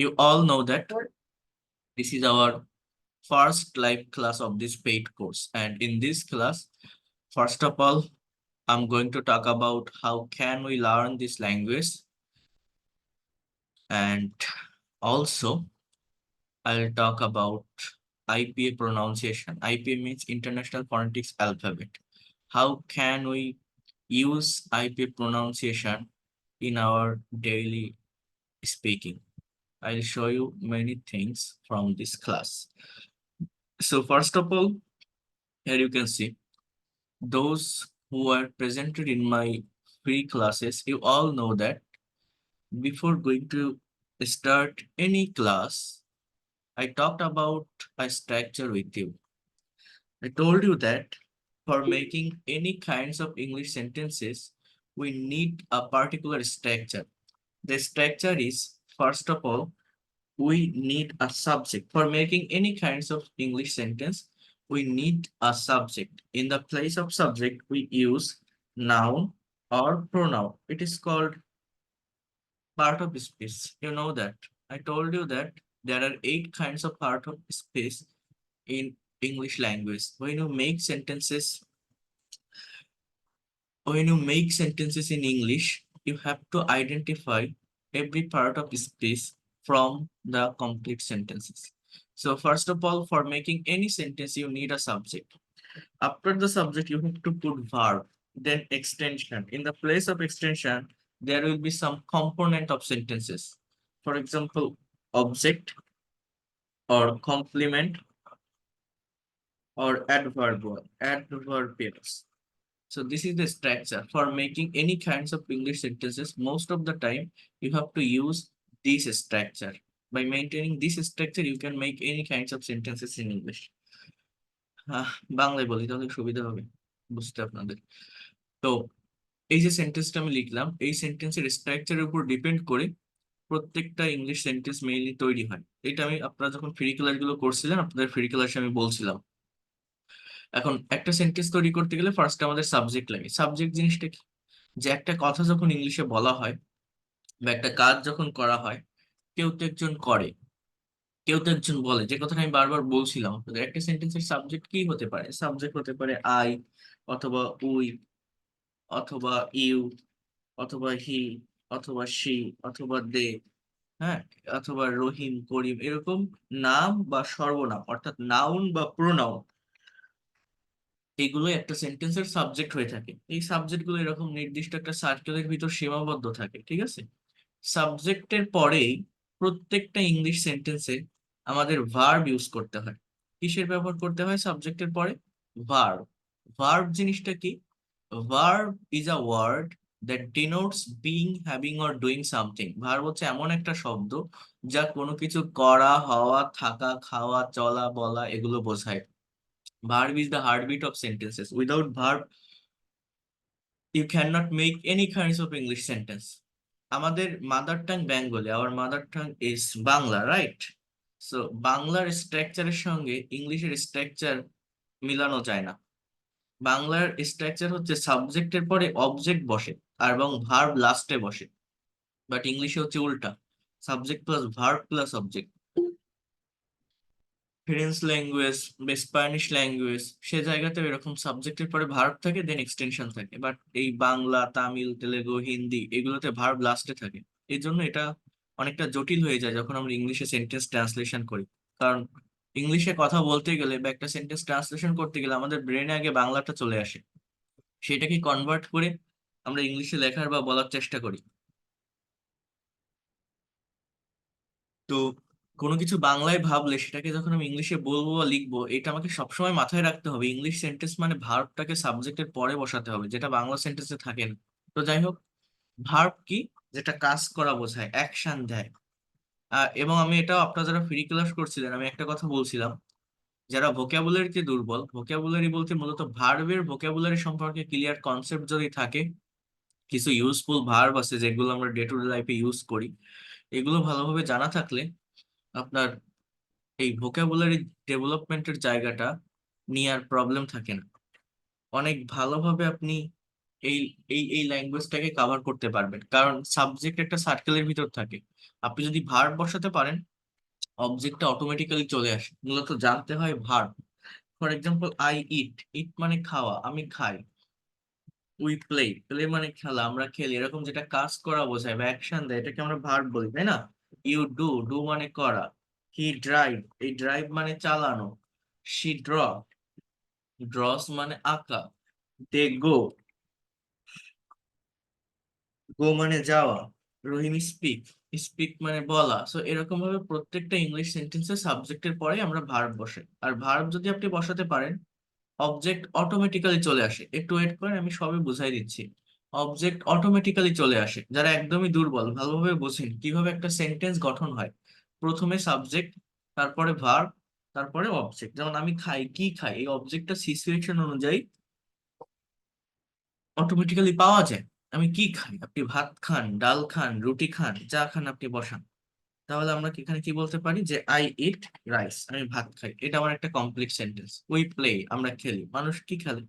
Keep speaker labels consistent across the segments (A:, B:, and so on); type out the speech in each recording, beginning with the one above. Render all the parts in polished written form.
A: You all know that this is our first live class of this paid course. And in this class, first of all, I'm going to talk about how can we learn this language. And also, I'll talk about IPA pronunciation. IPA means International Phonetics Alphabet. How can we use IPA pronunciation in our daily speaking? I'll show you many things from this class. So first of all, here you can see those who are presented in my free classes, you all know that before going to start any class, I talked about a structure with you. I told you that for making any kinds of English sentences, we need a particular structure. The structure is, first of all, we need a subject. For making any kinds of English sentence, we need a subject. In the place of subject, we use noun or pronoun. It is called part of speech. You know that. I told you that there are 8 kinds of part of speech in English language. When you make sentences in English, you have to identify every part of speech from the complete sentences. So first of all, for making any sentence, you need a subject. After the subject, you have to put verb, then extension. In the place of extension, there will be some component of sentences. For example, object or complement or adverbials. So this is the structure for making any kinds of English sentences. Most of the time, you have to use this structure. By maintaining this structure, you can make any kinds of sentences in English. বাংলায় বলি তাহলে সুবিধা হবে বুঝতে আপনাদের। তো এই যে সেন্টেন্সটা আমি লিখলাম, এই সেন্টেন্সের স্ট্রাকচারের উপর ডিপেন্ড করে প্রত্যেকটা ইংলিশ সেন্টেন্স মেইনলি তৈরি হয়। এটা আমি আপনারা যখন ফ্রি ক্লাস গুলো করছিলেন, আপনাদের ফ্রি ক্লাসে আমি বলছিলাম। এখন একটা সেন্টেন্স তৈরি করতে গেলে ফার্স্ট আমাদের সাবজেক্ট লাগে। সাবজেক্ট জিনিসটা কি? যে একটা কথা যখন ইংলিশে বলা হয় বা একটা কাজ যখন করা হয়, কেউ তো একজন করে, কেউ তো একজন বলে, যে কথাটা আমি বারবার বলছিলাম আপনাদের। একটা সেন্টেন্সের সাবজেক্ট কি হতে পারে? সাবজেক্ট হতে পারে আই, অথবা উই, অথবা ইউ, অথবা হি, অথবা সি, অথবা দে, হ্যাঁ, অথবা রহিম, করিম, এরকম নাম বা সর্বনাম অর্থাৎ নাউন বা প্রোনাউন, এগুলো একটা সেন্টেন্সের সাবজেক্ট হয়ে থাকে। এই সাবজেক্ট গুলো এরকম নির্দিষ্ট একটা সার্কেলের ভিতর সীমাবদ্ধ থাকে, ঠিক আছে? সাবজেক্টের পরেই প্রত্যেকটা ইংলিশ সেন্টেন্সে আমাদের ভার্ব ইউজ করতে হয়। কিসের ব্যবহার করতে হয় সাবজেক্টের পরে? ভার্ব। ভার্ব জিনিসটা কি? Verb is a word that denotes being, having or doing something. Verb হচ্ছে এমন একটা শব্দ যা কোনো কিছু করা, হওয়া, থাকা, খাওয়া, চলা, বলা এগুলো বোঝায়। Verb is the heartbeat of sentences. Without verb, you cannot make any kinds of English sentence. আমাদের mother tongue Bengali, our mother tongue is Bangla, right? So বাংলার স্ট্রাকচারের সঙ্গে ইংলিশের স্ট্রাকচার মিলানো যায় না। বাংলার স্ট্রাকচার হচ্ছে সাবজেক্টের পরে অবজেক্ট বসে আর এবং ভার্ব লাস্টে বসে, বাট ইংলিশে হচ্ছে উল্টা, subject plus verb plus object. French language বা স্প্যানিশ ল্যাঙ্গুয়েজ, সে জায়গাতেও এরকম সাবজেক্টের পরে ভার্ব থাকে, দেন এক্সটেনশন থাকে। বাট এই বাংলা, তামিল, তেলেগু, হিন্দি এগুলোতে ভার্ব লাস্টে থাকে। এই জন্য এটা অনেকটা জটিল হয়ে যায় যখন আমরা ইংলিশে সেন্টেন্স ট্রান্সলেশন করি। কারণ ইংলিশে কথা বলতে গেলে বা একটা সেন্টেন্স ট্রান্সলেশন করতে গেলে আমাদের ব্রেনে আগে বাংলাটা চলে আসে, সেটাকে কনভার্ট করে আমরা ইংলিশে লেখার বা বলার চেষ্টা করি। তো কোনো কিছু বাংলায় ভাবলে সেটাকে যখন আমি ইংলিশে বলবো বা লিখবো, এটা আমাকে সবসময় মাথায় রাখতে হবে। ইংলিশ সেন্টেন্স মানে ভার্বটাকে সাবজেক্টের পরে বসাতে হবে, যেটা বাংলা সেন্টেন্সে থাকে না। তো যাই হোক, ভার্ব কি? যেটা কাজ করা বোঝায়, অ্যাকশন দেয়। এবং আমি এটা আপনারা যারা ফ্রি ক্লাস করছিলেন, আমি একটা কথা বলছিলাম, যারা ভোকাবুলারিতে দুর্বল, ভোকাবুলারি বলতে মূলত ভার্বের ভোকাবুলারি সম্পর্কে ক্লিয়ার কনসেপ্ট যদি থাকে, কিছু ইউজফুল ভার্ব আছে যেগুলো আমরা ডে টু ডে লাইফে ইউজ করি, এগুলো ভালোভাবে জানা থাকলে আপনার এই ভোকাবুলারি ডেভেলপমেন্টের জায়গাটা নিয়ে আর প্রবলেম থাকে না। অনেক ভালোভাবে আপনি এই এই ল্যাঙ্গুয়েজটাকে কভার করতে পারবেন, কারণ সাবজেক্ট একটা সার্কেলের ভিতর থাকে। আপনি যদি ভার্ব বসাতে পারেন, অবজেক্টটা অটোমেটিক্যালি চলে আসে। মূলত জানতে হয় verb. For example, I eat, eat মানে খাওয়া, আমি খাই। উই প্লে, প্লে মানে খেলা, আমরা খেলি, এরকম যেটা কাজ করা বোঝায় বা অ্যাকশন দেয়, এটাকে আমরা ভার্ব বলি, তাই না? ইউ ডু, ডু মানে করা। হি ড্রাইভ, এই ড্রাইভ মানে চালানো। শি ড্র, ড্রস মানে আঁকা। দে গো, গো মানে যাওয়া। রহিম স্পিক, স্পিক মানে বলা। সো এরকম ভাবে প্রত্যেকটা ইংলিশ সেন্টেন্সে সাবজেক্টের পরে আমরা ভার্ব বসে, আর ভার্ব যদি আপনি বসাতে পারেন, অবজেক্ট অটোমেটিক্যালি চলে আসে। একটু ওয়েট করেন, আমি সবই বুঝাই দিচ্ছি। অবজেক্ট অটোমেটিক্যালি চলে আসে। যারা একদমই দুর্বল, ভালোভাবে বোঝেন কিভাবে একটা সেন্টেন্স গঠন হয়। প্রথমে সাবজেক্ট, তারপরে ভার্ব, তারপরে অবজেক্ট। যেমন আমি খাই, কি খাই, এই অবজেক্টটা সিচুয়েশন অনুযায়ী অটোমেটিক্যালি পাওয়া যায়। আমি কি খাই, আপনি ভাত খান, ডাল খান, রুটি খান, চা খান, আপনি বসান। তাহলে আমরা এখানে কি বলতে পারি যে আই ইট রাইস, আমি ভাত খাই। এটা আমার একটা কমপ্লিট সেন্টেন্স। উই প্লে, আমরা খেলি। মানুষ কি খেলে?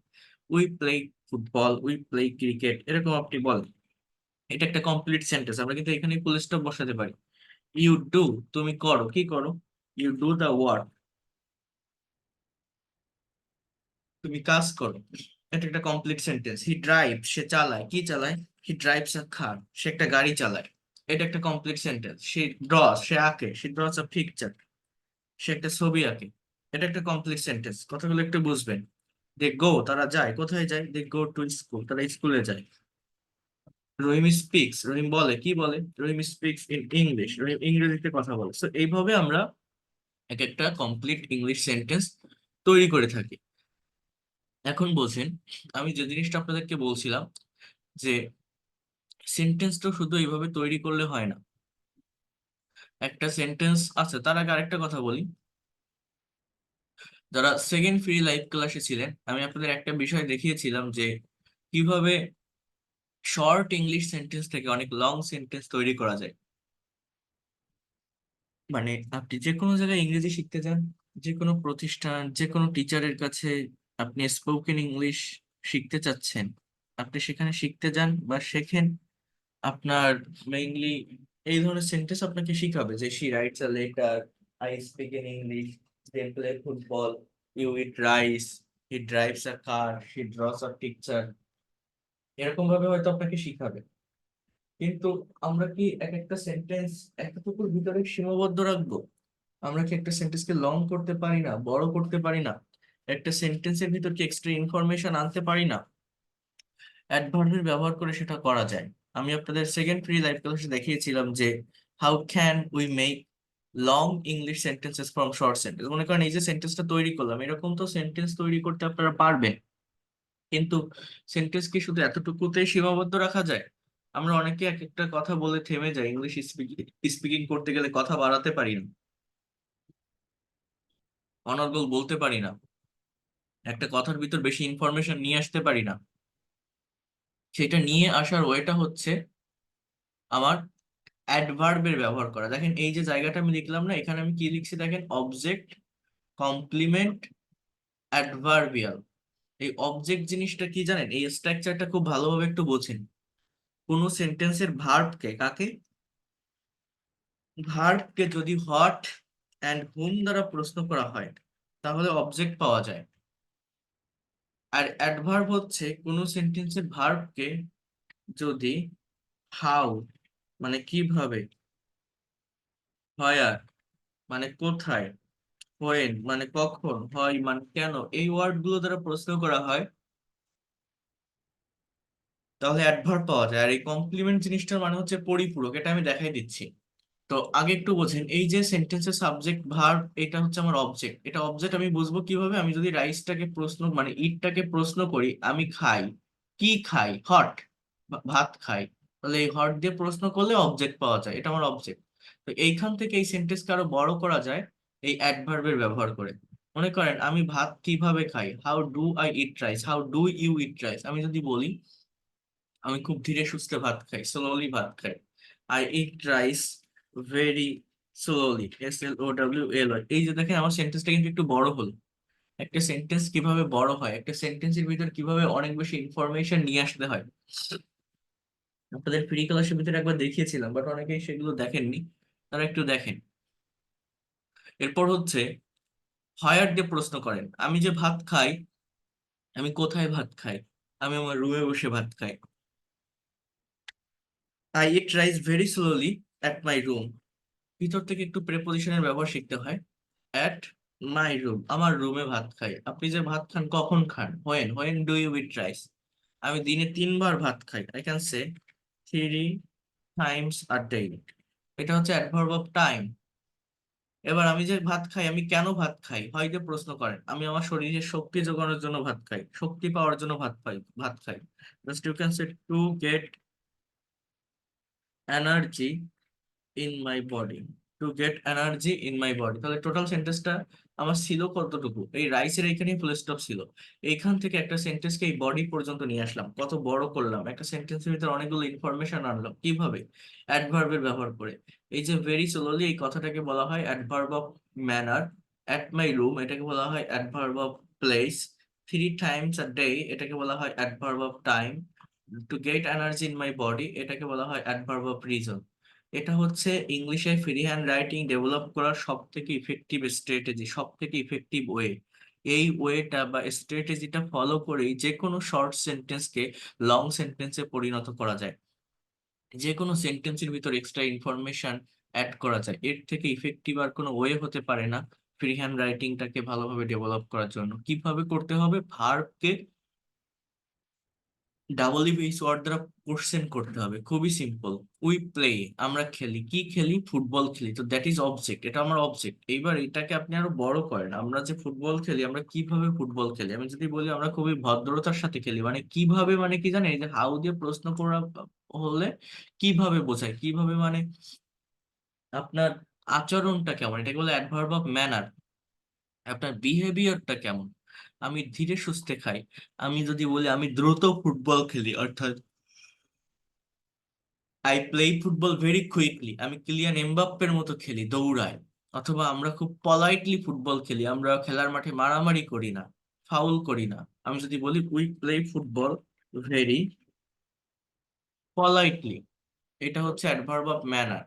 A: We play football, we play cricket, এরকম আপনি বলেন। এটা একটা কমপ্লিট সেন্টেন্স। আমরা কিন্তু এখানে ফুল স্টপ বসাতে পারি। ইউ ডু, তুমি করো, কি করো? ইউ ডু দা ওয়ার্ক, তুমি কাজ করো। এটা একটা কমপ্লিট সেন্টেন্স। হি ড্রাইভ, সে চালায়, কি চালায়? হি ড্রাইভস আ কার, সে একটা গাড়ি চালায়। এটা একটা কমপ্লিট সেন্টেন্স। সে ড্রস, সে আঁকে, সে ড্রস আ পিকচার, সে একটা ছবি আঁকে। এটা একটা কমপ্লিট সেন্টেন্স। কথাগুলো একটু বুঝবেন। দে গো, তারা যায়, কোথায় যায়? দে গো টু স্কুল, তারা স্কুলে যায়। রহিম স্পিক্স, রহিম বলে, কি বলে? রহিম স্পিক্স ইন ইংলিশ, রহিম ইংরেজিতে কথা বলে। তো এইভাবে আমরা এক একটা কমপ্লিট ইংলিশ সেন্টেন্স তৈরি করে থাকি। এখন বলছেন, আমি যে জিনিসটা আপনাদেরকে বলছিলাম যে সেন্টেন্সটা শুধু এইভাবে তৈরি করলে হয় না। একটা সেন্টেন্স আছে, তার আগে আরেকটা কথা বলি। যারা সেকেন্ড ফ্রি লাইভ ক্লাসে ছিলেন, আমি আপনাদের একটা বিষয় দেখিয়েছিলাম যে কিভাবে শর্ট ইংলিশ সেন্টেন্স থেকে অনেক লং সেন্টেন্স তৈরি করা যায়। মানে আপনি যে কোনো জায়গায় ইংরেজি শিখতে যান, যে কোনো প্রতিষ্ঠান, যে কোনো টিচারের কাছে আপনি স্পোকেন ইংলিশ শিখতে চাচ্ছেন, আপনি সেখানে শিখতে যান বা শেখেন, আপনার মেইনলি এই ধরনের সেন্টেন্স আপনাকে শিখাবে যে she writes a letter, I speak in English, they play football, you eat rice, he drives a car, he draws a picture. এরকম ভাবে হয়তো আপনাকে শিখাবে। কিন্তু আমরা কি এক একটা সেন্টেন্স এতটুকুর ভিতরে সীমাবদ্ধ রাখবো? আমরা কি একটা সেন্টেন্সকে লং করতে পারি না, বড় করতে পারি না? একটা সেন্টেন্সের ভিতর কি এক্সট্রা ইনফরমেশন আনতে পারি না? অ্যাডভার্বের ব্যবহার করে সেটা করা যায়। আমি আপনাদের সেকেন্ড ফ্রি লাইভ ক্লাসে দেখিয়েছিলাম যে how can we make long English sentences from short sentence. মনে করেন এই যে সেন্টেন্সটা তৈরি করলাম, এরকম তো সেন্টেন্স তৈরি করতে আপনারা পারবেন। কিন্তু সেন্টেন্স কি শুধু এতটুকুতেই সীমাবদ্ধ রাখা যায়? আমরা অনেকে এক একটা কথা বলে থেমে যাই। ইংলিশ স্পিকিং করতে গেলে কথা বাড়াতে পারি না, অনর্গল বলতে পারি না, একটা কথার ভিতর বেশি ইনফরমেশন নিয়ে আসতে পারি না। সেটা নিয়ে আসার ওয়েটা হচ্ছে আমার অ্যাডভার্বের ব্যবহার করা। দেখেন এই যে জায়গাটা আমি লিখলাম না, এখানে আমি কি লিখছি দেখেন? Object, complement, adverbial. এই অবজেক্ট জিনিসটা কি জানেন? এই স্ট্রাকচারটা খুব ভালোভাবে একটু বোঝেন। কোন সেন্টেন্সের ভার্বকে, কাকে? ভার্বকে যদি হোয়াট অ্যান্ড হুম দ্বারা প্রশ্ন করা হয়, তাহলে অবজেক্ট পাওয়া যায়। আর অ্যাডভার্ব হচ্ছে কোন সেন্টেন্সের ভার্বকে যদি হাউ মানে কিভাবে, হোয়ার মানে কোথায়, হোয়েন মানে কখন, হয় মানে কেন, এই ওয়ার্ড গুলো দ্বারা প্রশ্ন করা হয়, তাহলে অ্যাডভার্ব পাওয়া যায়। আর এই কমপ্লিমেন্ট জিনিসটার মানে হচ্ছে পরিপূরক। এটা আমি দেখাই দিচ্ছি। তো আগে একটু বোঝেন, এই যে সেন্টেন্সের সাবজেক্ট ভার্ব, এটা হচ্ছে আমার অবজেক্ট। এটা অবজেক্ট আমি বুঝবো কিভাবে? আমি যদি রাইসটাকে প্রশ্ন মানে ইটটাকে প্রশ্ন করি, আমি খাই, কি খাই? হট, ভাত খাই। তাহলে এই হট দিয়ে প্রশ্ন করলে অবজেক্ট পাওয়া যায়, এটা আমার অবজেক্ট। তো এইখান থেকে এই সেন্টেন্সকে আরো বড় করা যায় এই অ্যাডভার্বের ব্যবহার করে। মনে করেন আমি ভাত কিভাবে খাই, how do I eat rice, how do you eat rice. আমি যদি বলি আমি খুব ধীরে সুস্থে ভাত খাই, স্লোলি ভাত খাই। I eat rice very slowly, SLOWLY। এই যে দেখেন আমার সেন্টেন্সটা কিন্তু একটু বড় হলো। একটা সেন্টেন্স কিভাবে বড় হয়, একটা সেন্টেন্সের ভিতর কিভাবে অনেক বেশি ইনফরমেশন নিয়ে আসতে হয়। আপনাদের প্রি ক্লাসের ভিতরে একবার দেখিয়েছিলাম, বাট অনেকেই সেগুলো দেখেননি, তারা একটু দেখেন। এরপর হচ্ছে হায়ার দিয়ে প্রশ্ন করেন। আমি যে ভাত খাই, আমি কোথায় ভাত খাই? আমি আমার রুমে বসে ভাত খাই। I eat rice very slowly at my room. ভিতর থেকে একটু প্রেপোজিশনের ব্যবহার শিখতে হয়। অ্যাট মাই রুম, আমার রুমে ভাত খাই। আপনি যে ভাত খান কখন খান? When do you eat rice? আমি দিনে 3 বার ভাত খাই। I can say 3 times a day. এটা হচ্ছে অ্যাডভার্ব অফ টাইম। এবার আমি যে ভাত খাই, আমি কেন ভাত খাই হয়তো প্রশ্ন করেন। আমি আমার শরীরে শক্তি যোগানোর জন্য ভাত খাই, শক্তি পাওয়ার জন্য ভাত খাই। Just you can say to get energy in my body. To get energy in my body. তাহলে টোটাল সেন্টেন্সটা আমার ছিল কতটুকু? এই রাইসের এখানেই ফুল স্টপ ছিল। এইখান থেকে একটা সেন্টেন্সকে এই বডি পর্যন্ত নিয়ে আসলাম, কত বড় করলাম, একটা সেন্টেন্সের ভিতরে অনেকগুলো ইনফরমেশন আনলাম কিভাবে? অ্যাডভার্বের ব্যবহার করে। এই যে ভেরি স্লোলি, এই কথাটাকে বলা হয় adverb of manner. At my room, এটাকে বলা হয় adverb of place. 3 times a day, এটাকে বলা হয় adverb of time. Two get energy in my body, এটাকে বলা হয় অ্যাডভার্ব অফ রিজন। এটা হচ্ছে ইংলিশে ফ্রি হ্যান্ড রাইটিং ডেভেলপ করার সব থেকে ইফেক্টিভ স্ট্র্যাটেজি, সব থেকে ইফেক্টিভ ওয়ে। এই ওয়েটা বা স্ট্র্যাটেজিটা ফলো করেই যে কোনো শর্ট সেন্টেন্সকে লং সেন্টেন্সে পরিণত করা যায়, যে কোনো সেন্টেন্সের ভিতর এক্সট্রা ইনফরমেশন অ্যাড করা যায়। এর থেকে ইফেক্টিভ আর কোনো ওয়ে হতে পারে না ফ্রি হ্যান্ড রাইটিংটাকে ভালোভাবে ডেভেলপ করার জন্য। কিভাবে করতে হবে? ভার্বকে ডাবল বেস ওয়ার্ড দ্বারা কোশ্চেন করতে হবে, খুবই সিম্পল। উই প্লে, আমরা খেলি। কি খেলি? ফুটবল খেলি। তো দ্যাট ইজ অবজেক্ট, এটা আমার অবজেক্ট। এইবার এটাকে আপনি আরো বড় করেন। আমরা যে ফুটবল খেলি, আমরা কিভাবে ফুটবল খেলি? আমি যদি বলি আমরা খুবই ভদ্রতার সাথে খেলি, মানে কিভাবে, মানে কি জানেন? এই যে হাউ দিয়ে প্রশ্ন করা হলে কিভাবে বোঝায়, কিভাবে মানে আপনার আচরণটা কেমন, এটাকে বলে অ্যাডভার্ব অফ ম্যানার। আপনার বিহেভিয়ারটা কেমন? আমি ধীরে সুস্থে খাই। আমি যদি বলি আমি দ্রুত ফুটবল খেলি, অর্থাৎ I play football very quickly, আমি কিলিয়ান এমবাপ্পের মতো খেলি, দৌড়াই। অথবা আমরা খুব পলাইটলি ফুটবল খেলি, আমরা খেলার মাঠে মারামারি করি না, ফাউল করি না। আমি যদি বলি we play football very politely, এটা হচ্ছে অ্যাডভার্ব অফ ম্যানার।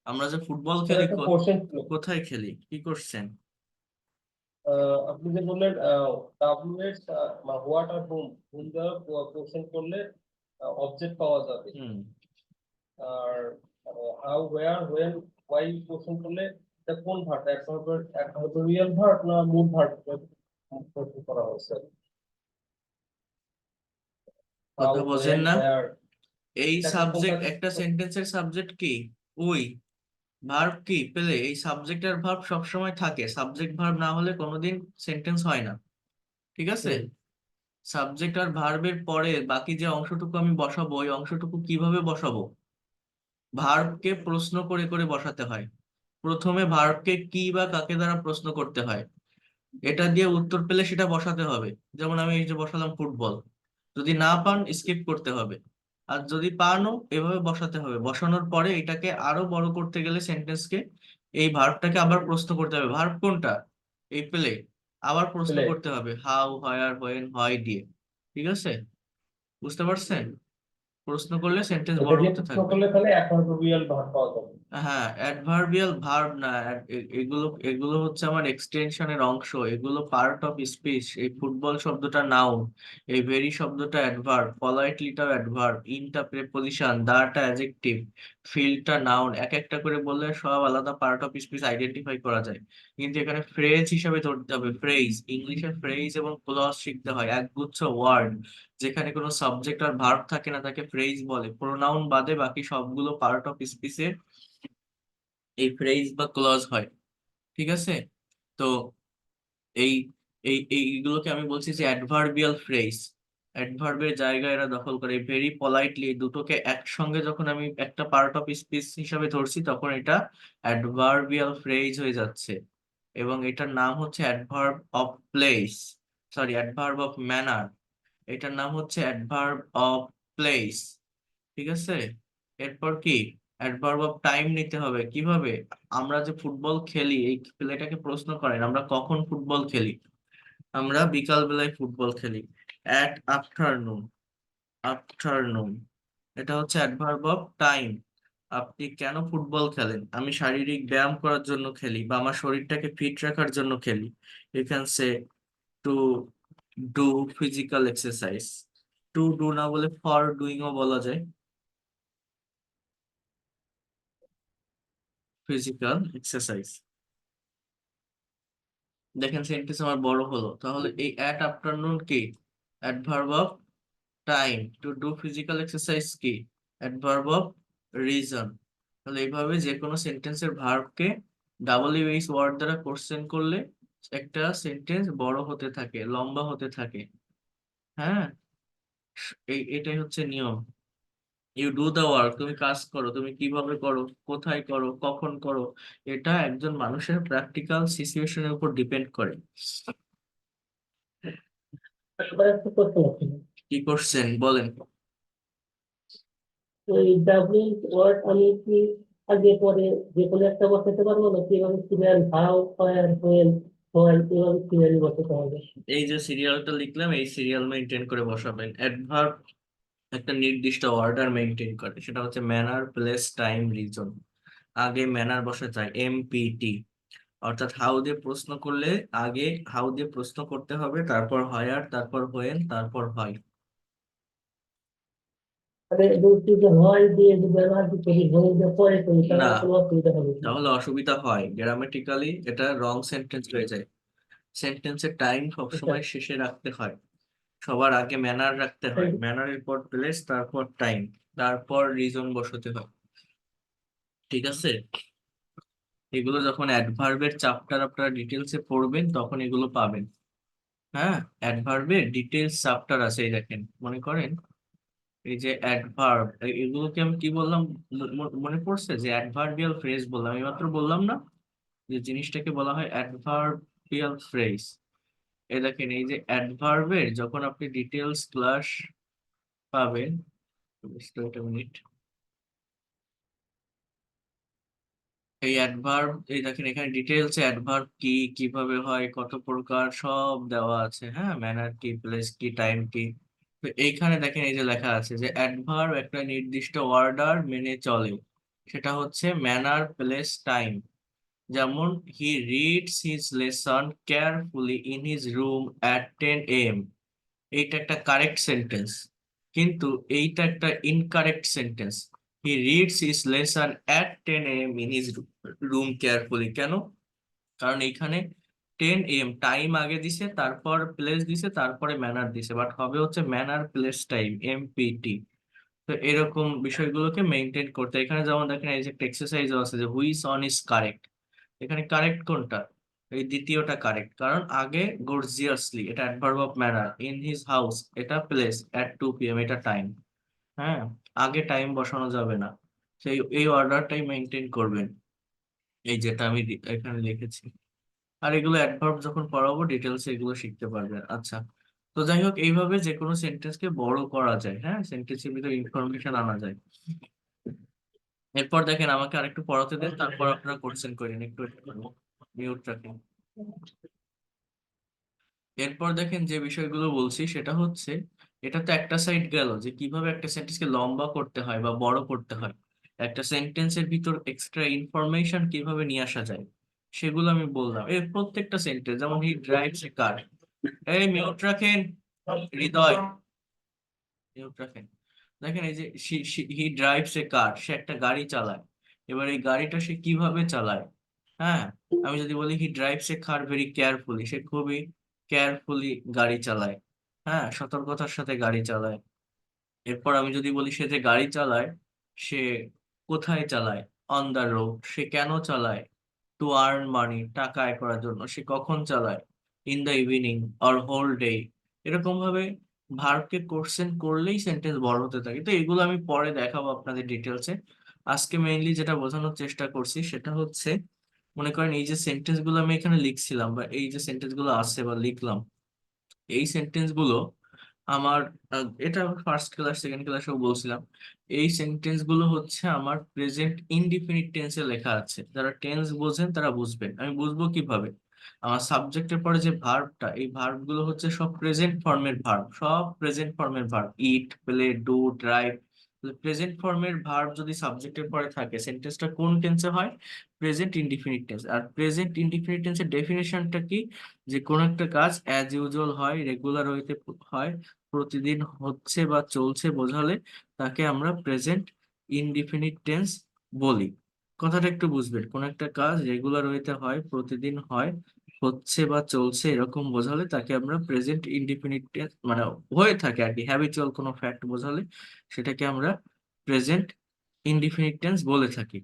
A: আমরা যে ফুটবল
B: স্যার
A: খেলি
B: একটা কোশ্চেন ছিল।
A: কোথায় খেলি? কি করছেন?
B: আপনি যে বললেন ডাব্লিউএস হোয়াট আর হুম, হুম দ্বারা কোশ্চেন করলে অবজেক্ট পাওয়া যাবে।
A: হুম।
B: আর how, where, when, why question করলে এটা কোন ভার্ব? অ্যাডভার্বিয়াল ভার্ব না মুড ভার্ব কোশ্চেন করা হয়েছে? হাউ,
A: কথা বোঝেন
B: হোয়েন,
A: না?
B: ওয়্যার,
A: এই
B: এটাকে কোনটা?
A: সাবজেক্ট, একটা সেন্টেন্সের সাবজেক্ট কি? উই। ভার্ব কি? পেলে। এই সাবজেক্ট আর ভার্ব সবসময় থাকে, সাবজেক্ট ভার্ব না হলে কোনোদিন সেন্টেন্স হয় না। ঠিক আছে?
B: হুম,
A: সাবজেক্ট আর ভার্বের পরে বাকি যে অংশটুকু আমি বসাবো, ওই অংশটুকু কিভাবে বসাবো? ভার্বকে প্রশ্ন করে করে বসাতে হয়। প্রথমে ভার্বকে কি বা কাকে দ্বারা প্রশ্ন করতে হয়, এটা দিয়ে উত্তর পেলে সেটা বসাতে হবে। যেমন আমি এই যে বসালাম ফুটবল, যদি না পান স্কিপ করতে হবে। আর যদি পানও, এভাবে বসাতে হবে। বসানোর পরে এটাকে আরো বড় করতে গেলে সেন্টেন্সকে, এই ভার্বটাকে আবার প্রশ্ন করতে হবে। ভার্ব কোনটা? এই প্লে। আবার প্রশ্ন
B: প্লে।
A: করতে হবে হাউ, হোয়ার, হোয়েন, হয় দিয়ে। ঠিক আছে? বুঝতে পারছেন? প্রশ্ন করলে সেন্টেন্স
B: এটা
A: বড়
B: দিয়ে
A: হতে
B: প্রশ্ন
A: থাকবে।
B: করলে তাহলে অ্যাডভার্বিয়াল ভার্ব পাওয়া যাবে।
A: হ্যাঁ, অ্যাডভার্বিয়াল ভার্ব না, এগুলো এগুলো হচ্ছে আমার এক্সটেনশনের অংশ, এগুলো পার্ট অফ স্পিচ। এই ফুটবল শব্দটা নাউন, এই ভেরি শব্দটা অ্যাডভার্ব, পলাইটলিটা অ্যাডভার্ব, ইনটা প্রেপোজিশন, দাটা অ্যাডজেক্টিভ, ফিলটা নাউন। এক একটা করে বললে সব আলাদা পার্ট অফ স্পিচ আইডেন্টিফাই করা যায়। কিন্তু এখানে ফ্রেজ হিসাবে ধরতে হবে। ফ্রেজ, ইংলিশে ফ্রেজ এবং ক্লজ শিখতে হয়, একগুচ্ছ ওয়ার্ড যেখানে কোনো সাবজেক্ট আর ভার্ব থাকে না তাকে ফ্রেজ বলে। প্রোনাউন বাদে বাকি সবগুলো পার্ট অফ স্পিচে এই ফ্রেজ বা ক্লজ হয়। ঠিক আছে? তো এই এইগুলোকে আমি বলছি যে অ্যাডভার্বিয়াল ফ্রেজ। অ্যাডভার্বের জায়গায় এরা দখল করে। ভেরি পলাইটলি, দুটোকে একসঙ্গে যখন আমি একটা পার্ট অফ স্পিচ হিসাবে ধরছি, তখন এটা অ্যাডভার্বিয়াল ফ্রেজ হয়ে যাচ্ছে। এবং এটার নাম হচ্ছে adverb of place, sorry adverb of manner. এটার নাম হচ্ছে অ্যাডভার্ব অফ প্লেস। ঠিক আছে? এরপর কি? অ্যাডভার্ব অফ টাইম নিতে হবে। কিভাবে? আমরা যে ফুটবল খেলি, এই প্লেটাকে প্রশ্ন করেন আমরা কখন ফুটবল খেলি। আমরা বিকাল বেলায় ফুটবল খেলি। অ্যাট আফটারনুন, আফটারনুন এটা হচ্ছে অ্যাডভার্ব অফ টাইম। আপনি কেন ফুটবল খেলেন? আমি শারীরিক ব্যায়াম করার জন্য খেলি, বা আমার শরীরটাকে ফিট রাখার জন্য খেলি। You can say to do physical exercise. To do না বলে ফর ডুইং ও বলা যায়, ফিজিক্যাল এক্সারসাইজ। দেখেন সেন্টেন্স আমার বড় হলো, তাহলে এই অ্যাট আফটারনুন কি? Adverb of time. To do physical exercise কি? Adverb of reason. তাহলে এইভাবে যে কোনো সেন্টেন্সের ভার্বকে ডাব্লিউএইচ ওয়ার্ড দ্বারা কোশ্চেন করলে একটা সেন্টেন্স বড় হতে থাকে, লম্বা হতে থাকে। হ্যাঁ, এটাই হচ্ছে নিয়ম। ইউ ডু দা ওয়ার্ক, তুমি কাজ করো, তুমি কিভাবে করো, কোথায় করো, কখন করো, এটা একজন মানুষের প্র্যাকটিক্যাল সিচুয়েশনের উপর ডিপেন্ড করে।
B: এবার একটা প্রশ্ন আছে,
A: কি করছেন বলেন?
B: ওই ডাব্লিউ ওয়ার্ড আমি কি আগে পরে যে কোনো একটা বসাতে পারবো, নাকি এভাবে serial how fire when why এভাবে সিরিয়ালি বসাতে হবে?
A: এই যে সিরিয়ালটা লিখলাম, এই সিরিয়াল মেনটেন করে বসাবেন। অ্যাডভার্ব একটা নির্দিষ্ট অর্ডার মেনটেন করে, সেটা হচ্ছে ম্যানার, প্লেস, টাইম, রিজন। আগে ম্যানার বসা যায়, এমপিটি। অর্থাৎ হাউ দিয়ে প্রশ্ন করলে আগে হাউ দিয়ে প্রশ্ন করতে হবে, তারপর হায়ার, তারপর হোয়েন, তারপর হয়।
B: মানে বলছি যে হয় দিয়ে যদি আমি আগে করি, হয় দিয়ে পরে করি,
A: না,
B: তাহলে কোনো অসুবিধা হবে কি?
A: তাহলে অসুবিধা হয়, গ্রামাটিক্যালি এটা রং সেন্টেন্স হয়ে যায়। সেন্টেন্সের টাইম
B: আচ্ছা,
A: সবসময় শেষে রাখতে হয়। সবার আগে ম্যানার রাখতে হয়,
B: তাই-
A: ম্যানারের পর প্লেস, তারপর টাইম, তারপর রিজন বসাতে হয়। ঠিক আছে? এগুলো যখন অ্যাডভার্বের চ্যাপ্টার আপনারা ডিটেলসে পড়বেন তখন এগুলো পাবেন। হ্যাঁ, অ্যাডভার্বের ডিটেলস চ্যাপ্টার আছে, এই দেখেন, মনে করেন এই যে অ্যাডভার্ব, এগুলোকে আমি কি বললাম? মনে পড়ছে যে অ্যাডভার্বিয়াল ফ্রেজ বললাম, আমি মাত্র বললাম না যে জিনিসটাকে বলা হয় অ্যাডভার্বিয়াল ফ্রেজ। এই দেখেন, এই যে অ্যাডভার্বের যখন আপনি ডিটেলস ক্লাস পাবেন, just wait a minute। এই অ্যাডভার্ব, এই দেখেন এখানে ডিটেলস অ্যাডভার্ব কি, কিভাবে হয়, কত প্রকার, সব দেওয়া আছে। হ্যাঁ, ম্যানার কি, প্লেস কি, টাইম কি। তো এইখানে দেখেন এই যে লেখা আছে যে অ্যাডভার্ব একটা নির্দিষ্ট অর্ডার মেনে চলে, সেটা হচ্ছে ম্যানার, প্লেস, টাইম। যেমন he reads his lesson carefully in his room at 10 AM। এইটা একটা কারেক্ট সেন্টেন্স, কিন্তু এইটা একটা incorrect sentence. He reads his lesson at 10 AM in his room carefully. কেন? কারণ এইখানে 10 AM টাইম আগে দিছে, তারপর প্লেস দিছে, তারপরে ম্যানার দিছে, বাট হবে হচ্ছে ম্যানার প্লেস টাইম, এমপিটি। তো এরকম বিষয়গুলোকে মেনটেন করতে, এখানে যেমন দেখেন এই যে একটা এক্সারসাইজও আছে যে হুইচ অন ইজ কারেক্ট। এখানে কারেক্ট কোনটা? এই দ্বিতীয়টা কারেক্ট, কারণ আগে গর্জিয়াসলি এটা adverb of manner, in his house এটা প্লেস, অ্যাট 2 PM এটা টাইম। হ্যাঁ, আগে টাইম বসানো যাবে না। সেই এই অর্ডারটাই মেনটেন করবেন, এই যেটা আমি এখানে লিখেছি। আর এগুলো অ্যাডভার্ব যখন পড়াবো ডিটেলস এগুলো শিখতে পারবেন। আচ্ছা, তো যাই হোক, এইভাবে যে কোনো সেন্টেন্সকে বড় করা যায়। হ্যাঁ, সেন্টেন্সের ভিতরে ইনফরমেশন আনা যায়। এরপর দেখেন, আমাকে আরেকটু পড়াতে দেন, তারপর আপনারা কোশ্চেন করেন, একটু মিউট রাখেন। এরপর দেখেন যে বিষয়গুলো বলছি সেটা হচ্ছে, এটা তো একটা সাইড গেল যে কিভাবে একটা সেন্টেন্সকে লম্বা করতে হয় বা বড় করতে হয়। একটা সেন্টেন্সের ভিতর এক্সট্রা ইনফরমেশন কিভাবে নিয়ে আসা যায় সেগুলো আমি বললাম। এর প্রত্যেকটা সেন্টেন্স, যেমন হি ড্রাইভস এ কার। এই মিউট রাখেন, হৃদয়, মিউট রাখেন। দেখেন এই যে হি ড্রাইভস এ কার, সে একটা গাড়ি চালায়। এবার এই গাড়িটা সে কিভাবে চালায়? হ্যাঁ, আমি যদি বলি he drives a car very carefully, সে খুবই কেয়ারফুলি গাড়ি চালায়। হ্যাঁ, সতর্কতার সাথে গাড়ি চালায়। এরপর আমি যদি বলি সে যে গাড়ি চালায়, সে কোথায় চালায়? On the road. সে কেন চালায়? টু আর্ন মানি, টাকা আয় করার জন্য। সে কখন চালায়? In the evening or whole day. এরকম ভাবে ভার্বকে কোশ্চেন করলেই সেন্টেন্স বড় হতে থাকে। তো এগুলো আমি পরে দেখাবো আপনাদের ডিটেলসে। আজকে মেইনলি যেটা বোঝানোর চেষ্টা করছি সেটা হচ্ছে, মনে করেন এই যে সেন্টেন্স গুলো আমি এখানে লিখছিলাম, বা এই যে সেন্টেন্স গুলো আছে বা লিখলাম, এই সেন্টেন্স গুলো আমার এটা ফার্স্ট ক্লাস সেকেন্ড ক্লাসেও বলছিলাম, এই সেন্টেন্স গুলো হচ্ছে আমার প্রেজেন্ট ইনডিফিনিট টেন্সে লেখা আছে। যারা টেন্স বোঝেন তারা বুঝবেন। আমি বুঝবো কিভাবে? আমার সাবজেক্টের পরে যে ভার্বটা, এই ভার্ব গুলো হচ্ছে সব প্রেজেন্ট ফর্মের ভার্ব, সব প্রেজেন্ট ফর্মের verb, eat, play, do, drive. Present ফর্মের ভার্ব যদি সাবজেক্টের পরে থাকে, সেন্টেন্সটা কোন টেন্সে হয়? Present indefinite tense. আর প্রেজেন্ট ইনডিফিনিট টেন্সের ডেফিনেশনটা কি? যে কোন একটা কাজ অ্যাজ ইউজুয়াল হয়, রেগুলার হইতে হয়, প্রতিদিন হচ্ছে বা চলছে বোঝালে তাকে আমরা প্রেজেন্ট ইনডিফিনিট টেন্স বলি। কথাটা একটু বুঝবেন, কোন একটা কাজ রেগুলার ওয়েতে হয়, প্রতিদিন হয়, হচ্ছে বা চলছে এরকম বোঝালে তাকে আমরা প্রেজেন্ট ইনডিফিনিট টেন্স, মানে হয়ে থাকে আর কি, হ্যাবিচুয়াল কোনো ফ্যাক্ট বোঝালে সেটাকে আমরা প্রেজেন্ট ইনডিফিনিট টেন্স বলে থাকি।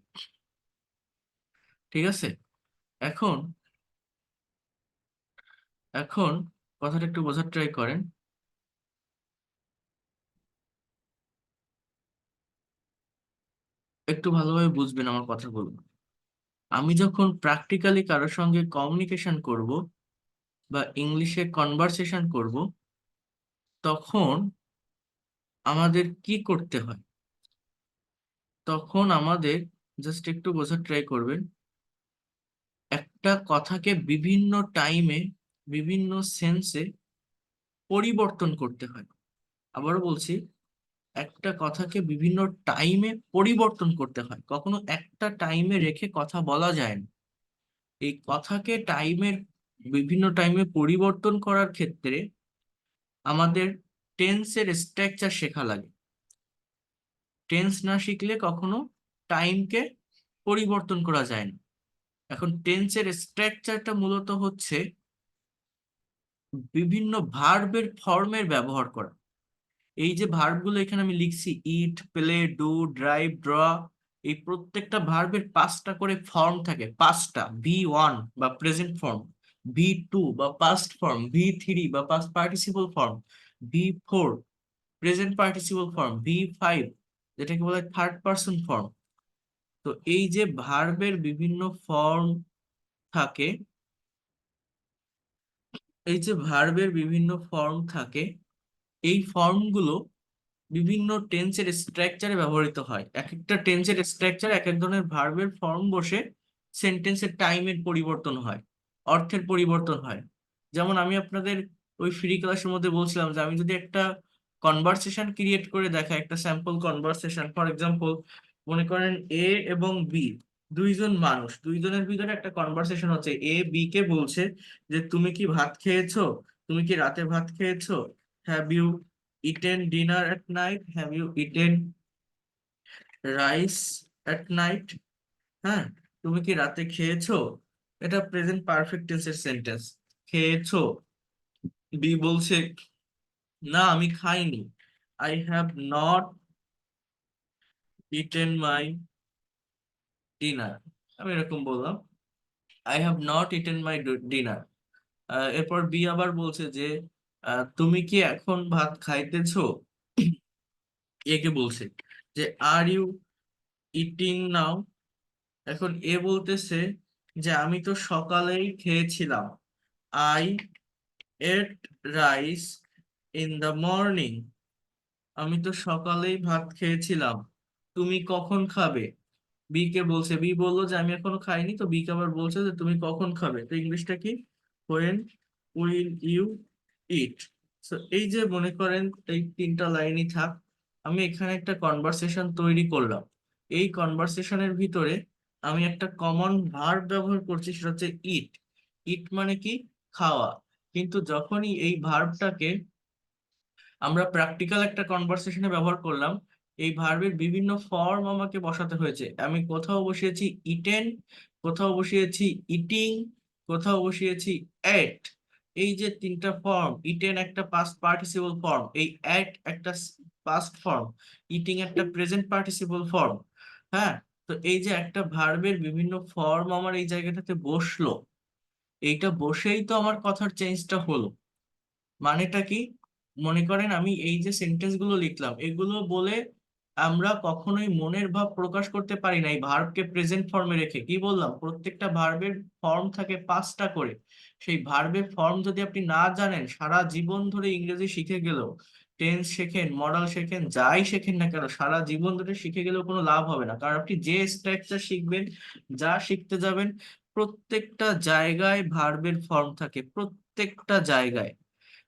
A: ঠিক আছে? এখন এখন কথাটা একটু বোঝার ট্রাই করেন, একটু ভালোভাবে বুঝবেন আমার কথাগুলো। আমি যখন প্র্যাকটিক্যালি কারোর সঙ্গে কমিউনিকেশন করব বা ইংলিশে কনভারসেশন করব, তখন আমাদের কি করতে হয়? তখন আমাদের জাস্ট একটু বোঝার ট্রাই করবেন, একটা কথাকে বিভিন্ন টাইমে, বিভিন্ন সেন্সে পরিবর্তন করতে হয়। আবারও বলছি, একটা কথাকে বিভিন্ন টাইমে পরিবর্তন করতে হয়, কখনো একটা টাইমে রেখে কথা বলা যায় না। এই কথাকে বিভিন্ন টাইমে পরিবর্তন করার ক্ষেত্রে আমাদের টেন্সের স্ট্রাকচার শেখা লাগে। টেন্স না শিখলে কখনো টাইমকে পরিবর্তন করা যায় না। এখন টেন্সের স্ট্রাকচারটা মূলত হচ্ছে বিভিন্ন ভার্বের ফর্মের ব্যবহার করা। এই যে ভার্বগুলো এখানে আমি লিখছি, ইট, প্লে, ডু, ড্রাইভ, ড্র, এই প্রত্যেকটা ভার্বের পাঁচটা করে ফর্ম থাকে, পাঁচটা। V1 বা প্রেজেন্ট ফর্ম, V2 বা পাস্ট ফর্ম, V3 বা past participle form, V4 present participle form, V5 যেটাকে বলা হয় থার্ড পার্সন ফর্ম। তো এই যে ভার্বের বিভিন্ন ফর্ম থাকে, এই ফর্মগুলো বিভিন্ন টেন্সের স্ট্রাকচারে ব্যবহৃত হয়। এক একটা টেন্সের স্ট্রাকচার, এক এক ধরনের ভার্বের ফর্ম বসে সেন্টেন্সের টাইমের পরিবর্তন হয়, অর্থের পরিবর্তন হয়। যেমন আমি আপনাদের ওই ফ্রি ক্লাসের মধ্যে বলছিলাম যে আমি যদি একটা কনভারসেশন ক্রিয়েট করে দেখা, একটা স্যাম্পল কনভারসেশন, ফর এক্সাম্পল মনে করেন এ এবং বি, দুইজন মানুষ, দুইজনের ভিতরে একটা কনভারসেশন হচ্ছে। এ বি কে বলছে যে তুমি কি ভাত খেয়েছো, তুমি কি রাতে ভাত খেয়েছো, have you eaten dinner at night, have you eaten rice at night? হ্যাঁ, তুমি কি রাতে খেয়েছো? এটা প্রেজেন্ট পারফেক্ট টেন্সের সেন্টেন্স। খেয়েছো। বি বলছে না আমি খাইনি, I have not eaten my dinner. আমি এরকম বললাম, I have not eaten my dinner. এরপর বি আবার বলছে যে তুমি কি এখন ভাত খাইতেছো? এ কে বলছে যে আর ইউ ইটিং নাও? এখন এ বলতেছে যে আমি তো সকালেই খেয়েছিলাম, I ate rice in the morning. আমি তো সকালেই ভাত খেয়েছিলাম, তুমি কখন খাবে? বি কে বলছে, বি বললো যে আমি এখনো খাইনি, তো বি কে আবার বলছে যে তুমি কখন খাবে, তো ইংলিশটা কি? When will you eat? So এই যে মনে করেন এই তিনটা লাইনই থাক, আমি এখানে একটা কনভারসেশন তৈরি করলাম। এই কনভারসেশনের ভিতরে আমি একটা কমন ভার্ব ব্যবহার করছি, সেটা হচ্ছে ইট। ইট মানে কি? খাওয়া। কিন্তু যখনই এই ভার্বটাকে আমরা প্র্যাকটিক্যাল একটা কনভারসেশনে ব্যবহার করলাম, এই ভার্বের বিভিন্ন ফর্ম আমাকে বসাতে হয়েছে। আমি কোথাও বসিয়েছি ইটেন, কোথাও বসিয়েছি ইটিং, কোথাও বসিয়েছি এট। এই যে তিনটা ফর্ম, ইটেন একটা পাস্ট পার্টিসিপল ফর্ম, এই এট একটা পাস্ট ফর্ম, ইটিং একটা প্রেজেন্ট পার্টিসিপল ফর্ম। হ্যাঁ, তো এই যে একটা ভার্বের বিভিন্ন ফর্ম আমার এই জায়গাটাতে বসলো, এইটা বসেই তো আমার কথার চেঞ্জটা হলো। মানেটা কি? মনে করেন আমি এই যে সেন্টেন্স গুলো লিখলাম, এগুলো বলে আমরা কখনোই মনের ভাব প্রকাশ করতে পারি না এই ভার্বকে প্রেজেন্ট ফর্মে রেখে। কি বললাম, প্রত্যেকটা ভার্বের ফর্ম থাকে পাঁচটা করে। সেই ভার্বের ফর্ম যদি আপনি না জানেন, সারা জীবন ধরে ইংরেজি শিখে গেলেও, টেন্স শেখেন, মডাল শেখেন, যাই শেখেন না কেন, সারা জীবন ধরে শিখে গেলেও কোনো লাভ হবে না। কারণ আপনি যে স্ট্রাকচার শিখবেন, যা শিখতে যাবেন, প্রত্যেকটা জায়গায় ভার্বের ফর্ম থাকে, প্রত্যেকটা জায়গায়।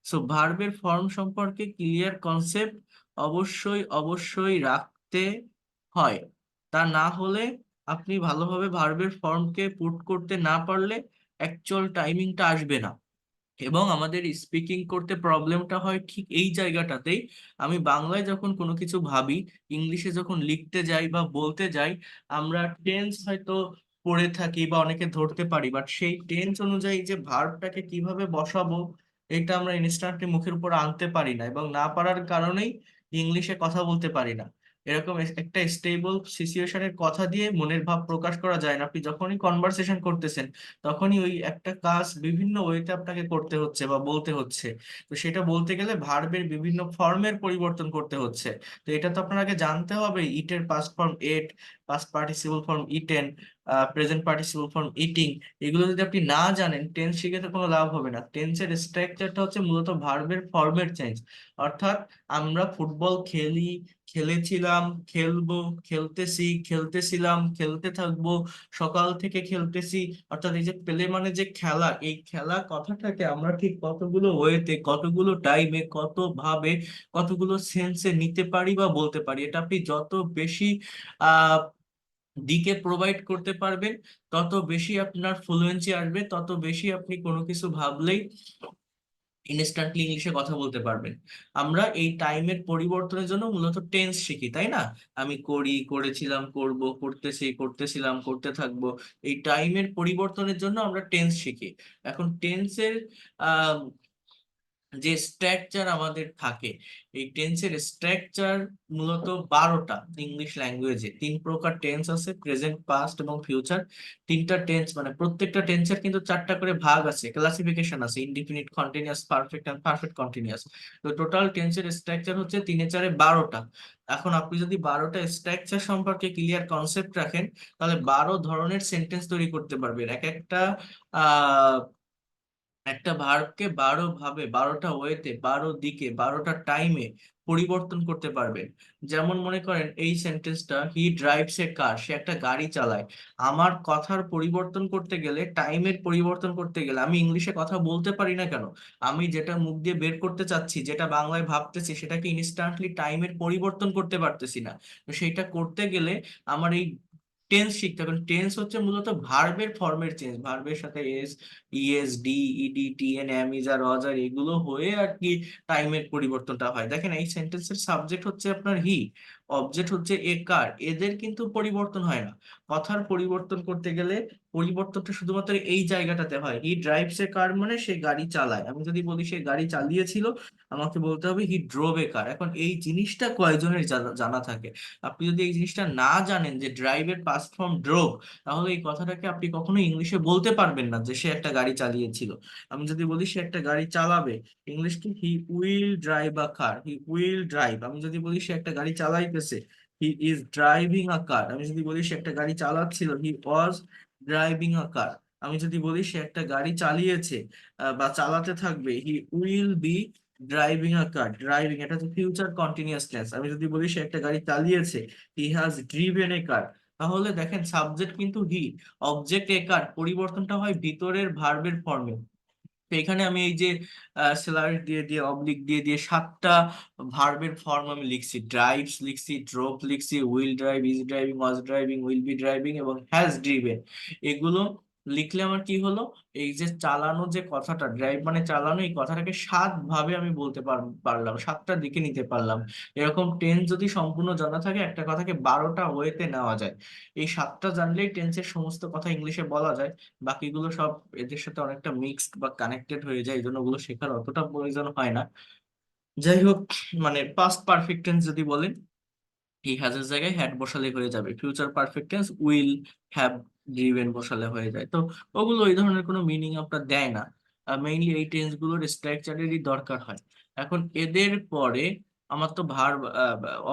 A: সো ভার্বের ফর্ম সম্পর্কে ক্লিয়ার কনসেপ্ট অবশ্যই অবশ্যই রাখতে হয়। তা না হলে আপনি ভালোভাবে ভার্বের ফর্মকে পুট করতে না পারলে অ্যাকচুয়াল টাইমিংটা আসবে না। এবং আমাদের স্পিকিং করতে প্রবলেমটা হয় ঠিক এই জায়গাটাতেই। আমি বাংলায় যখন কোনো কিছু ভাবি, ইংলিশে যখন লিখতে যাই বা বলতে যাই, আমরা টেন্স হয়তো পড়ে থাকি বা অনেকে ধরতে পারি, বাট সেই টেন্স অনুযায়ী যে ভার্বটাকে কিভাবে বসাবো এটা আমরা ইনস্ট্যান্টলি মুখের উপর আনতে পারি না, এবং না পারার কারণেই ইংলিশে কথা বলতে পারি না। এরকম একটা স্টেবল সিচুয়েশনের কথা দিয়ে মনের ভাব প্রকাশ করা যায় না। আপনি যখনই কনভারসেশন করতেছেন তখনই ওই একটা কাজ বিভিন্ন ওয়েতে আপনাকে করতে হচ্ছে বা বলতে হচ্ছে। তো সেটা বলতে গেলে ভার্বের বিভিন্ন ফর্মের পরিবর্তন করতে হচ্ছে। তো এটা তো আপনাকে জানতে হবে, ইটের past form ate, past participle form eaten, present participle form eating. এগুলো যদি আপনি না জানেন টেন্স শিখে তো কোনো লাভ হবে না। টেন্সের স্ট্রাকচারটা হচ্ছে মূলত ভার্বের ফর্মের চেঞ্জ। অর্থাৎ আমরা ফুটবল খেলি, খেলেছিলাম, খেলবো, খেলতেছি, খেলতেছিলাম, খেলতে থাকবো, সকাল থেকে খেলতেছি। অর্থাৎ এই যে প্লে মানে যে খেলা, এই খেলা কথাটাকে আমরা ঠিক কতগুলো ওয়েতে, কতগুলো টাইমে, কত ভাবে, কতগুলো সেন্সে নিতে পারি বা বলতে পারি, এটা আপনি যত বেশি আহ দিকে প্রোভাইড করতে পারবেন তত বেশি আপনার ফ্লুয়েন্সি আসবে, তত বেশি আপনি কোনো কিছু ভাবলেই ইনস্ট্যান্টলি ইংলিশে কথা বলতে পারবেন। আমরা এই টাইমের পরিবর্তনের জন্য মূলত টেন্স শিখি, তাই না? আমি করি, করেছিলাম, করব, করতেছি, করতেছিলাম, করতে থাকবো। এই টাইমের পরিবর্তনের জন্য আমরা টেন্স শিখি। এখন টেন্সের যে স্ট্রাকচার আমাদের থাকে, এই টেন্সের স্ট্রাকচার মূলত 12টা। ইংলিশ ল্যাঙ্গুয়েজে 3 প্রকার টেন্স আছে, প্রেজেন্ট, পাস্ট এবং ফিউচার। তিনটা টেন্স মানে প্রত্যেকটা টেন্সের কিন্তু 4টা করে ভাগ আছে, ক্লাসিফিকেশন আছে, indefinite, continuous, perfect and perfect continuous. তো টোটাল টেন্সের স্ট্রাকচার হচ্ছে 3 4 12টা। এখন আপনি যদি 12টা স্ট্রাকচার সম্পর্কে ক্লিয়ার কনসেপ্ট রাখেন, তাহলে 12 ধরনের সেন্টেন্স তৈরি করতে পারবেন। এক একটা আহ একটা ভার্বকে 12 ভাবে, 12টা ওয়েতে, 12 দিকে, 12টা টাইমে পরিবর্তন করতে পারবেন। যেমন মনে করেন এই সেন্টেন্সটা, হি ড্রাইভস এ কার, সে একটা গাড়ি চালায়। আমার কথার পরিবর্তন করতে গেলে, টাইমের পরিবর্তন করতে গেলে আমি ইংলিশে কথা বলতে পারি না কেন? আমি যেটা মুখ দিয়ে বের করতে চাচ্ছি, যেটা বাংলায় ভাবতেছি, সেটাকে ইনস্ট্যান্টলি টাইমের পরিবর্তন করতে পারতেছি না। তো সেইটা করতে গেলে আমার এই টেন্স শিখতে হবে। টেন্স হচ্ছে মূলত ভার্বের ফর্মের চেঞ্জ, ভার্বের সাথে S, ES, D, ED, T N, am, is are, was were, এগুলো হয়ে আর কি টাইমের পরিবর্তনটা হয়। দেখেন এই সেন্টেন্সের সাবজেক্ট হচ্ছে আপনার হি, অবজেক্ট হচ্ছে এ কার, এদের কিন্তু পরিবর্তন হয় না। কথার পরিবর্তন করতে গেলে পরিবর্তনটা শুধুমাত্র এই জায়গাটাতে হয়। হি ড্রাইভস এ কার মানে সে গাড়ি চালায়। আমি যদি বলি সে গাড়ি চালিয়েছিল, আমাকে বলতে হবে হি ড্রোভ এ কার। এখন এই জিনিসটা কয়জনের জানা জানা থাকে? আপনি যদি এই জিনিসটা না জানেন যে ড্রাইভের পাস্ট ফর্ম ড্রোভ, তাহলে এই কথাটাকে আপনি কখনো ইংলিশে বলতে পারবেন না যে সে একটা গাড়ি চালিয়েছিল। আমি যদি বলি সে একটা গাড়ি চালাবে, ইংলিশ কি? He will drive a car, he will drive. আমি যদি বলি সে একটা গাড়ি চালাইতেছে, হি ইজ ড্রাইভিং আ কার। আমি যদি বলি সে একটা গাড়ি চালাচ্ছিল, হি ওয়াজ ড্রাইভিং আ কার। আমি যদি বলি সে একটা গাড়ি চালিয়েছে বা চালাতে থাকবে, he will be driving a car. Driving এটা হচ্ছে ফিউচার কন্টিনিউয়াস টেন্স। আমি যদি বলি সে একটা গাড়ি চালিয়েছে, হি হ্যাজ ড্রিভেন এ কার। তাহলে দেখেন সাবজেক্ট কিন্তু হি, অবজেক্ট এ কার, পরিবর্তনটা হয় ভিতরের ভার্বের ফর্মে। তো এখানে আমি এই যে স্যালারি দিয়ে দিয়ে অবলিক দিয়ে দিয়ে 7টা ভার্বের ফর্ম আমি লিখছি, ড্রাইভস লিখছি, ড্রপ লিখছি, will drive, is driving, was driving, will be driving এবং হ্যাজ ড্রিভেন। এগুলো লিখলে আমার কি হলো, এই যে চালানো যে কথাটা, ড্রাইভ মানে চালানো, এই কথাটাকে 7 ভাবে আমি বলতে পারলাম, 7টা দিকে নিতে পারলাম। এরকম টেন্স যদি সম্পূর্ণ জানা থাকে, একটা কথাকে 12টা ওয়েতে নেওয়া যায়। এই 7টা জানলেই টেন্সের সমস্ত কথা ইংলিশে বলা যায়। বাকিগুলো সব এদের সাথে অনেকটা মিক্সড বা কানেক্টেড হয়ে যায়, এই জন্য ওগুলো শেখার অতটা প্রয়োজন হয় না। যাই হোক, মানে পাস্ট পারফেক্ট টেন্স যদি বলেন, হি হ্যাজ এর জায়গায় হ্যাড বসালে হয়ে যাবে। Future perfect tense will have driven বসালে হয়ে যায়। তো ওগুলো এই ধরনের কোনো মিনিং আপনার দেয় না। মেইনলি এই টেন্স গুলোর স্ট্রাকচারেরই দরকার হয়। এখন এদের পরে আমার তো ভার্ব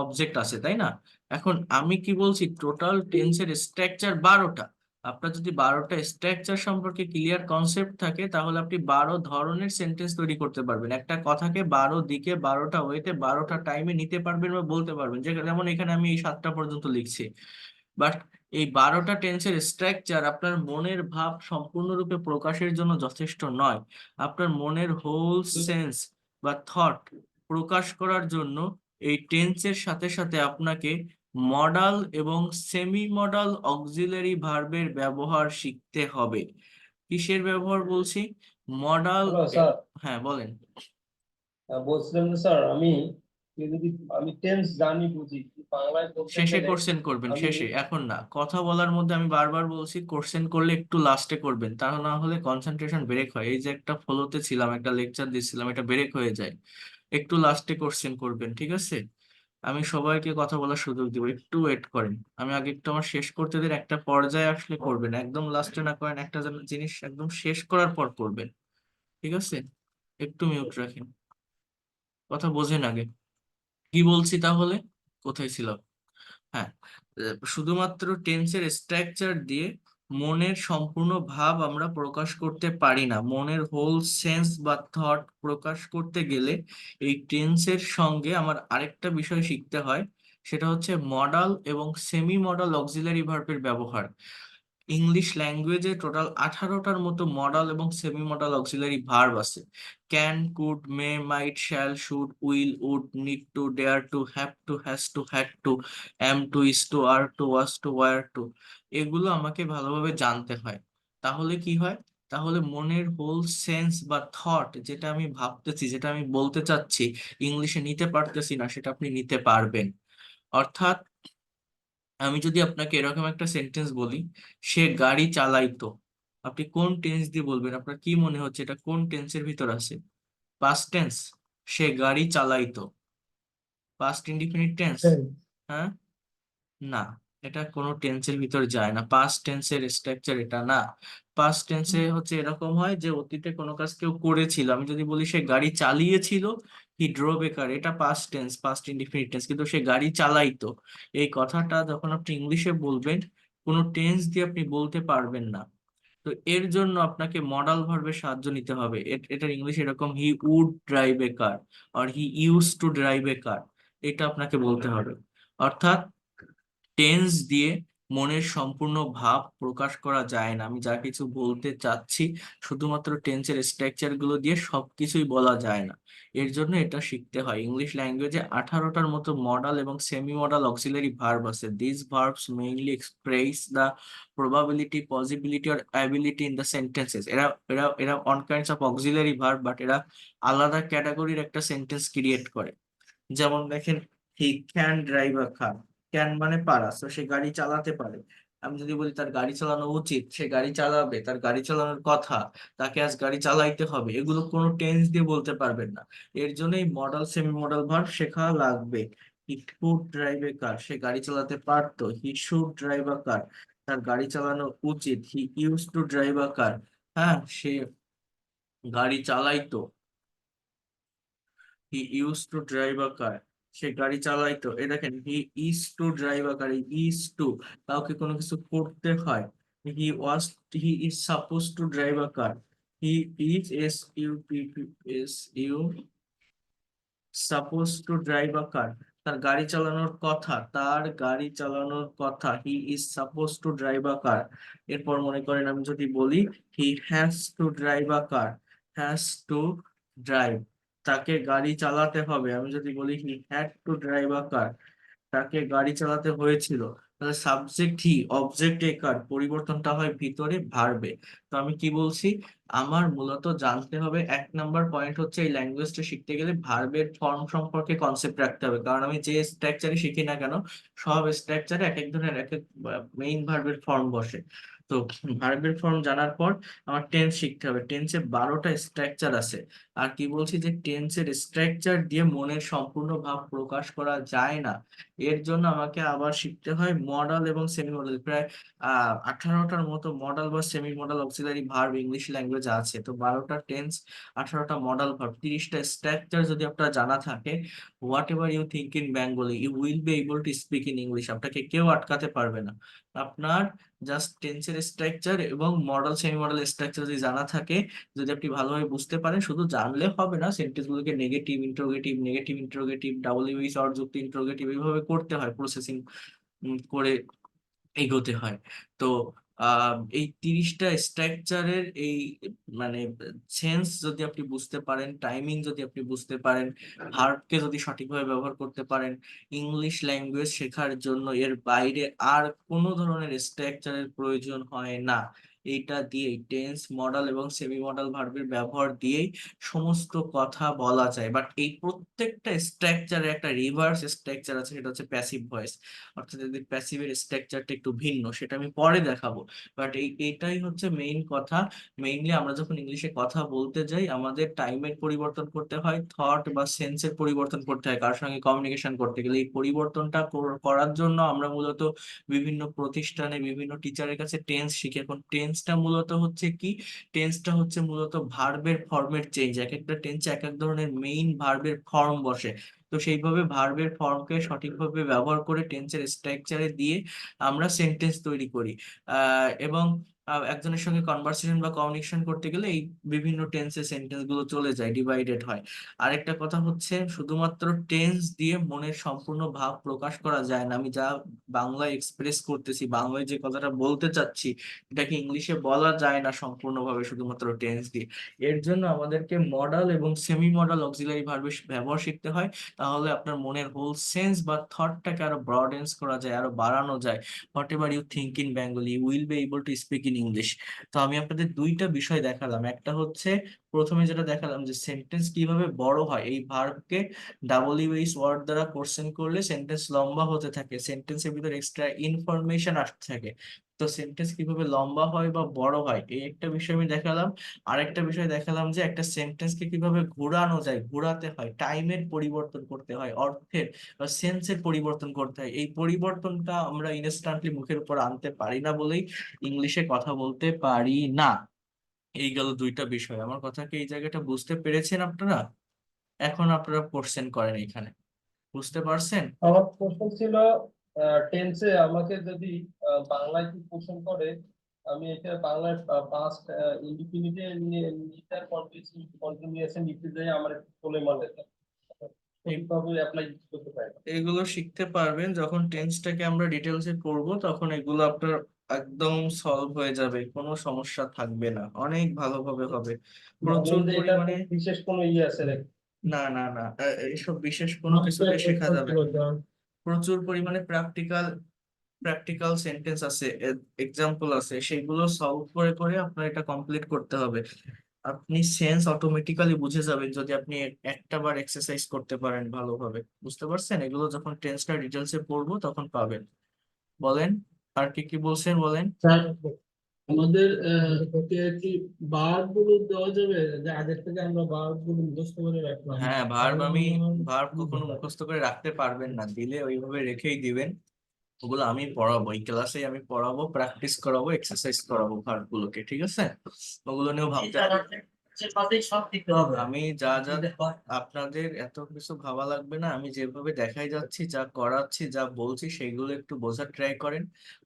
A: অবজেক্ট আছে, তাই না? এখন আমি কি বলছি, টোটাল টেন্সের স্ট্রাকচার 12টা। আপনার যদি 12টা স্ট্রাকচার সম্পর্কে ক্লিয়ার কনসেপ্ট থাকে, তাহলে আপনি 12 ধরনের সেন্টেন্স তৈরি করতে পারবেন। একটা কথাকে 12 দিকে, 12টা ওয়েতে, 12টা টাইমে নিতে পারবেন বা বলতে পারবেন। যেমন এখানে আমি এই 7টা পর্যন্ত লিখছি, বাট এই 12টা টেন্সের স্ট্রাকচার আপনার মনের ভাব সম্পূর্ণরূপে প্রকাশের জন্য যথেষ্ট নয়। আপনার মনের হোল সেন্স বা থট প্রকাশ করার জন্য এই টেন্সের সাথে সাথে আপনাকে মডাল এবং সেমি মডাল অক্সিলারি ভার্বের ব্যবহার শিখতে হবে। কিসের ব্যবহার বলছি? মডাল।
B: হ্যালো স্যার,
A: হ্যাঁ বলেন।
B: বলছিলাম যে স্যার আমি যদি আমি টেন্স জানি বুঝি, কিন্তু বাংলায় বলতে
A: শেষে
B: গেলে
A: কোশ্চেন করবেন,
B: আমি
A: শেষে, এখন না। কথা বলার মধ্যে আমি বারবার বলছি কোশ্চেন করলে একটু লাস্টে করবেন, তা না হলে কনসেন্ট্রেশন ব্রেক হয়। এই যে একটা ফ্লোতে ছিলাম, একটা লেকচার দিচ্ছিলাম, এটা ব্রেক হয়ে যায়। একটু লাস্টে কোশ্চেন করবেন, ঠিক আছে? আমি সবাইকে কথা বলার সুযোগ দিব, একটু ওয়েট করেন। আমি আগে একটু আমার শেষ করতে দিন, একটা পর্যায়ে আসলে করবেন, একদম লাস্টে না করেন। একটা যেন জিনিস একদম শেষ করার পর করবেন, ঠিক আছে? একটু মিউট রাখেন, কথা বোঝেন আগে। কি বলছি তাহলে? কোথায় ছিল? হ্যাঁ, শুধুমাত্র টেন্সের স্ট্রাকচার দিয়ে মনের সম্পূর্ণ ভাব আমরা প্রকাশ করতে পারি না। মনের হোল সেন্স বা থট প্রকাশ করতে গেলে এই টেন্সের সঙ্গে আমার আরেকটা বিষয় শিখতে হয়, সেটা হচ্ছে মডাল এবং সেমি মডাল অক্সিলারি ভার্বের ব্যবহার। ইংলিশ ল্যাঙ্গুয়েজে টোটাল 18টার মতো মডাল এবং সেমি মডাল অক্সিলারি ভার্ব আছে। Can, could, may, might, shall, should, will, would, need to, dare to, have to, has to, had to, am to, is to, are to, was to, were to. এগুলো আমাকে ভালোভাবে জানতে হয়। তাহলে কি হয়? তাহলে মনের হোল সেন্স বা থট, যেটা আমি ভাবতেছি, যেটা আমি বলতে চাচ্ছি, ইংলিশে নিতে পারতেছি না, সেটা আপনি নিতে পারবেন। অর্থাৎ আমি যদি আপনাকে এরকম একটা সেন্টেন্স বলি, সে গাড়ি চালাইতো, আপনি কোন টেন্স দিয়ে বলবেন? আপনার কি মনে হচ্ছে এটা কোন টেন্সের ভিতর আছে? Past tense? সে গাড়ি চালাইতো, পাস্ট ইনডিফিনিট টেন্স? হ্যাঁ, না, এটা কোনো টেন্সের ভিতর যায় না। পাস্ট টেন্সের স্ট্রাকচার এটা না। পাস্ট টেন্সে হচ্ছে এরকম হয় যে অতীতে কোনো কাজ কেউ করেছিল। আমি যদি বলি সে গাড়ি চালিয়েছিল, হি ড্রোভ এ কার, এটা past tense, past indefinite tense. কিন্তু সে গাড়ি চালাইতো, এই কথাটা যখন আপনি ইংলিশে বলবেন, কোনো টেন্স দিয়ে আপনি বলতে পারবেন না। তো এর জন্য আপনাকে মডাল ভার্বের সাহায্য নিতে হবে। এটার ইংলিশ এরকম, he would drive a car, আর he use to drive a car. এটা আপনাকে বলতে হবে। অর্থাৎ টেন্স দিয়ে মনের সম্পূর্ণ ভাব প্রকাশ করা যায় না। আমি যা কিছু বলতে চাচ্ছি, শুধুমাত্র টেন্সের স্ট্রাকচার গুলো দিয়ে সবকিছুই বলা যায় না। এর জন্য এটা শিখতে হয়। ইংলিশ ল্যাঙ্গুয়েজে 18টার মতো মডাল এবং সেমি মডাল অক্সিলারি ভার্ব আছে। This verbs mainly express the probability, possibility or ability in the sentences. এরা এরা এরা on kinds of auxiliary verb, but এরা আলাদা ক্যাটাগরির একটা সেন্টেন্স ক্রিয়েট করে। যেমন দেখেন, he can drive a car. Can মানে পারা, তো সে গাড়ি চালাতে পারে। আমি যদি বলি তার গাড়ি চালানো উচিত, সে গাড়ি চালাবে, তার গাড়ি চালানোর কথা, তাকে আজ গাড়ি চালাইতে হবে, এগুলো কোনো টেন্স দিয়ে বলতে পারবেন না। এর জন্যই মডাল সেমি মডাল ভার্ব শেখা লাগবে। হি কুড ড্রাইভ এ কার, সে গাড়ি চালাতে পারতো। He should drive a car, তার গাড়ি চালানো উচিত। He use to drive a car, হ্যাঁ, সে গাড়ি চালাইতো। He use to drive a car, সে গাড়ি চালাইতো। এ দেখেন, he is to drive a car, is to, কাউকে কোনো কিছু করতে হয়। He was, he is suppose to drive a car, he is, S U P P, S U, suppose to drive a car, তার গাড়ি চালানোর কথা, তার গাড়ি চালানোর কথা, he is suppose to drive a car. এরপর মনে করেন আমি যদি বলি he has to drive a car, has to drive, তাকে গাড়ি চালাতে হবে। আমি যদি বলি he had to drive a car, তাকে গাড়ি চালাতে হয়েছিল। তাহলে সাবজেক্ট হি, অবজেক্ট এ কার, পরিবর্তনটা হয় ভিতরে ভার্বে। তো আমি কি বলছি? আমার মূলত জানতে হবে, 1 নাম্বার পয়েন্ট হচ্ছে এই ল্যাঙ্গুয়েজটা শিখতে গেলে ভার্বের ফর্ম সম্পর্কে কনসেপ্ট রাখতে হবে। কারণ আমি যে স্ট্রাকচারে শিখি না কেন, সব স্ট্রাকচারে এক এক ধরনের এক এক মেইন ভার্বের ফর্ম বসে। তো ভার্বের ফর্ম জানার পর আমার টেন্স শিখতে হবে। টেন্সে 12টা স্ট্রাকচার আছে। আর কি বলছি যে টেন্সের স্ট্রাকচার দিয়ে মনের সম্পূর্ণ ভাব প্রকাশ করা যায় না। এর জন্য আমাকে আবার শিখতে হয় মডাল এবং সেমি মডাল। প্রায় 18টার মতো মডাল বা semi modal auxiliary verb English ল্যাঙ্গুয়েজে আছে। তো 12টা টেন্স, 18টা মডাল ভার্ব, 30টা স্ট্রাকচার যদি আপনার জানা থাকে, whatever you think in Bengali you will be able to speak in English. আপনাকে কেউ আটকাতে পারবে না। আপনার জাস্ট টেন্সের স্ট্রাকচার এবং মডাল সেমি মডাল স্ট্রাকচার যদি জানা থাকে, যদি আপনি ভালোভাবে বুঝতে পারেন, শুধু জানলে হবে না, সেন্টেন্স গুলোকে negative interrogative, negative interrogative, double UE short যুক্ত ইন্টারোগেটিভ এইভাবে করতে হয় প্রসেসিং করে এগোতে হয়। তো এই 30টা স্ট্রাকচারের এই মানে সেন্স যদি আপনি বুঝতে পারেন, টাইমিং যদি আপনি বুঝতে পারেন, ভার্বকে যদি সঠিকভাবে ব্যবহার করতে পারেন, ইংলিশ ল্যাঙ্গুয়েজ শেখার জন্য এর বাইরে আর কোনো ধরনের স্ট্রাকচারের প্রয়োজন হয় না। এইটা দিয়েই টেন্স, মডাল এবং সেমি মডাল ভার্বের ব্যবহার দিয়েই সমস্ত কথা বলা যায়। বাট এই প্রত্যেকটা স্ট্রাকচারে একটা রিভার্স স্ট্রাকচার আছে, সেটা হচ্ছে প্যাসিভ ভয়েস। অর্থাৎ যদি প্যাসিভের স্ট্রাকচারটা একটু ভিন্ন, সেটা আমি পরে দেখাবো। বাট এটাই হচ্ছে মেইন কথা। মেইনলি আমরা যখন ইংলিশে কথা বলতে যাই, আমাদের টাইমের পরিবর্তন করতে হয়, থট বা সেন্সের পরিবর্তন করতে হয় কারোর সঙ্গে কমিউনিকেশন করতে গেলে। এই পরিবর্তনটা করার জন্য আমরা মূলত বিভিন্ন প্রতিষ্ঠানে বিভিন্ন টিচারের কাছে টেন্স শিখি। এখন টেন্সটা মূলত হচ্ছে কি? টেন্সটা হচ্ছে মূলত ভার্বের ফর্মের চেঞ্জ। এক একটা টেন্সে এক এক ধরনের মেইন ভার্বের ফর্ম বসে। তো সেইভাবে ভার্বের ফর্মকে সঠিকভাবে ব্যবহার করে টেন্সের স্ট্রাকচারে দিয়ে আমরা সেন্টেন্স তৈরি করি। এবং একজনের সঙ্গে কনভারসেশন বা কমিউনিকেশন করতে গেলে এই বিভিন্ন টেন্সে সেন্টেন্স গুলো চলে যায়, ডিভাইডেড হয়। আরেকটা কথা হচ্ছে, শুধুমাত্র টেন্স দিয়ে মনের সম্পূর্ণ ভাব প্রকাশ করা যায় না। আমি যা বাংলায় এক্সপ্রেস করতেছি, বাংলায় যে কথাটা বলতে চাচ্ছি, এটাকে ইংলিশে বলা যায় না সম্পূর্ণভাবে শুধুমাত্র টেন্স দিয়ে। এর জন্য আমাদেরকে মডাল এবং সেমি মডাল অক্সিলারি ভার্বের ব্যবহার শিখতে হয়। তাহলে আপনার মনের হোল সেন্স বা থটটাকে আরো ব্রডেন্স করা যায়, আরো বাড়ানো যায়। Whatever you think in Bengali, you will be able to speak in English. তো আমি আপনাদের দুইটা বিষয় দেখালাম। একটা হচ্ছে, প্রথমে যেটা দেখালাম যে সেন্টেন্স কিভাবে বড় হয়, এই ভার্বকে ডাব্লিউএইচ ওয়ার্ড দ্বারা কোশ্চেন করলে সেন্টেন্স লম্বা হতে থাকে, সেন্টেন্সের ভিতর এক্সট্রা ইনফরমেশন আসতে থাকে। তো সেন্টেন্স কিভাবে লম্বা হয় বা বড় হয়, এই একটা বিষয় আমি দেখালাম। আরেকটা বিষয় দেখালাম যে একটা সেন্টেন্সকে কিভাবে ঘোরানো যায়, ঘোরাতে হয়, টাইমের পরিবর্তন করতে হয়, অর্থের বা সেন্সের পরিবর্তন করতে হয়। এই পরিবর্তনটা আমরা ইনস্ট্যান্টলি মুখের উপর আনতে পারি না বলেই ইংলিশে কথা বলতে পারি না। এই গেল দুইটা বিষয়। আমার কথা কি এই জায়গাটা বুঝতে পেরেছেন আপনারা? এখন আপনারা কোশ্চেন করেন এখানে, বুঝতে পারছেন?
B: আমার প্রশ্ন ছিল, টেন্সে আমাকে যদি বাংলায় কি কোশ্চেন করে, আমি এটা বাংলায় পাস্ট ইনডিফিনিটে নিটার কন্টিনিউয়াসে নিতে যাই, আমার একটু প্রবলেম হয়। সঠিকভাবে অ্যাপ্লাই করতে পারি না।
A: এগুলো শিখতে পারবেন যখন টেন্সটাকে আমরা ডিটেলসে পড়বো, তখন এগুলো আপনার একদম সলভ হয়ে যাবে, কোনো সমস্যা থাকবে না, অনেক ভালোভাবে হবে।
B: ভাবলাম
A: প্রচুর
B: যে এটা
A: পরিমাণে।
B: খুব বিশেষ কোনো ইয়ে আছে নাকি।
A: না না না, এইসব বিশেষ কোনো কিছুতে শেখা যাবে না। প্রচুর পরিমাণে প্র্যাকটিক্যাল প্র্যাকটিক্যাল সেন্টেন্স আছে, এক্সাম্পল আছে, সেগুলো সলভ করে করে আপনার এটা কমপ্লিট করতে হবে। আপনি সেন্স অটোমেটিক্যালি বুঝে যাবেন যদি আপনি একটা বার এক্সারসাইজ করতে পারেন ভালোভাবে। বুঝতে পারছেন? এগুলো যখন টেন্সটা ডিটেলসে পড়বো তখন পাবেন। বলেন, আর কি কি বলছেন বলেন।
B: স্যার, আমাদের কে কি বার গুলো দেওয়া যাবে, যে আগের থেকে আমরা বার গুলো মুখস্থ করে রাখলাম,
A: হ্যাঁ, ভার্ব
B: তাহলে
A: আমি
B: মনে হয়
A: ভার্ব
B: সুবিধা
A: কখনো
B: হয়।
A: মুখস্থ করে রাখতে পারবেন না, দিলে ওইভাবে রেখেই দিবেন। ওগুলো আমি পড়াবো, এই ক্লাসে আমি পড়াবো, প্র্যাকটিস করাবো, এক্সারসাইজ করাবো ভার্ব গুলোকে, ঠিক আছে? ওগুলো নিয়েও ভাবতে হবে। আমি যা যা আপনাদের এত কিছু ভাবা লাগবে না, আমি যেভাবে দেখাই যাচ্ছি, যা করাচ্ছি, যা বলছি, সেগুলো একটু বোঝার ট্রাই করেন।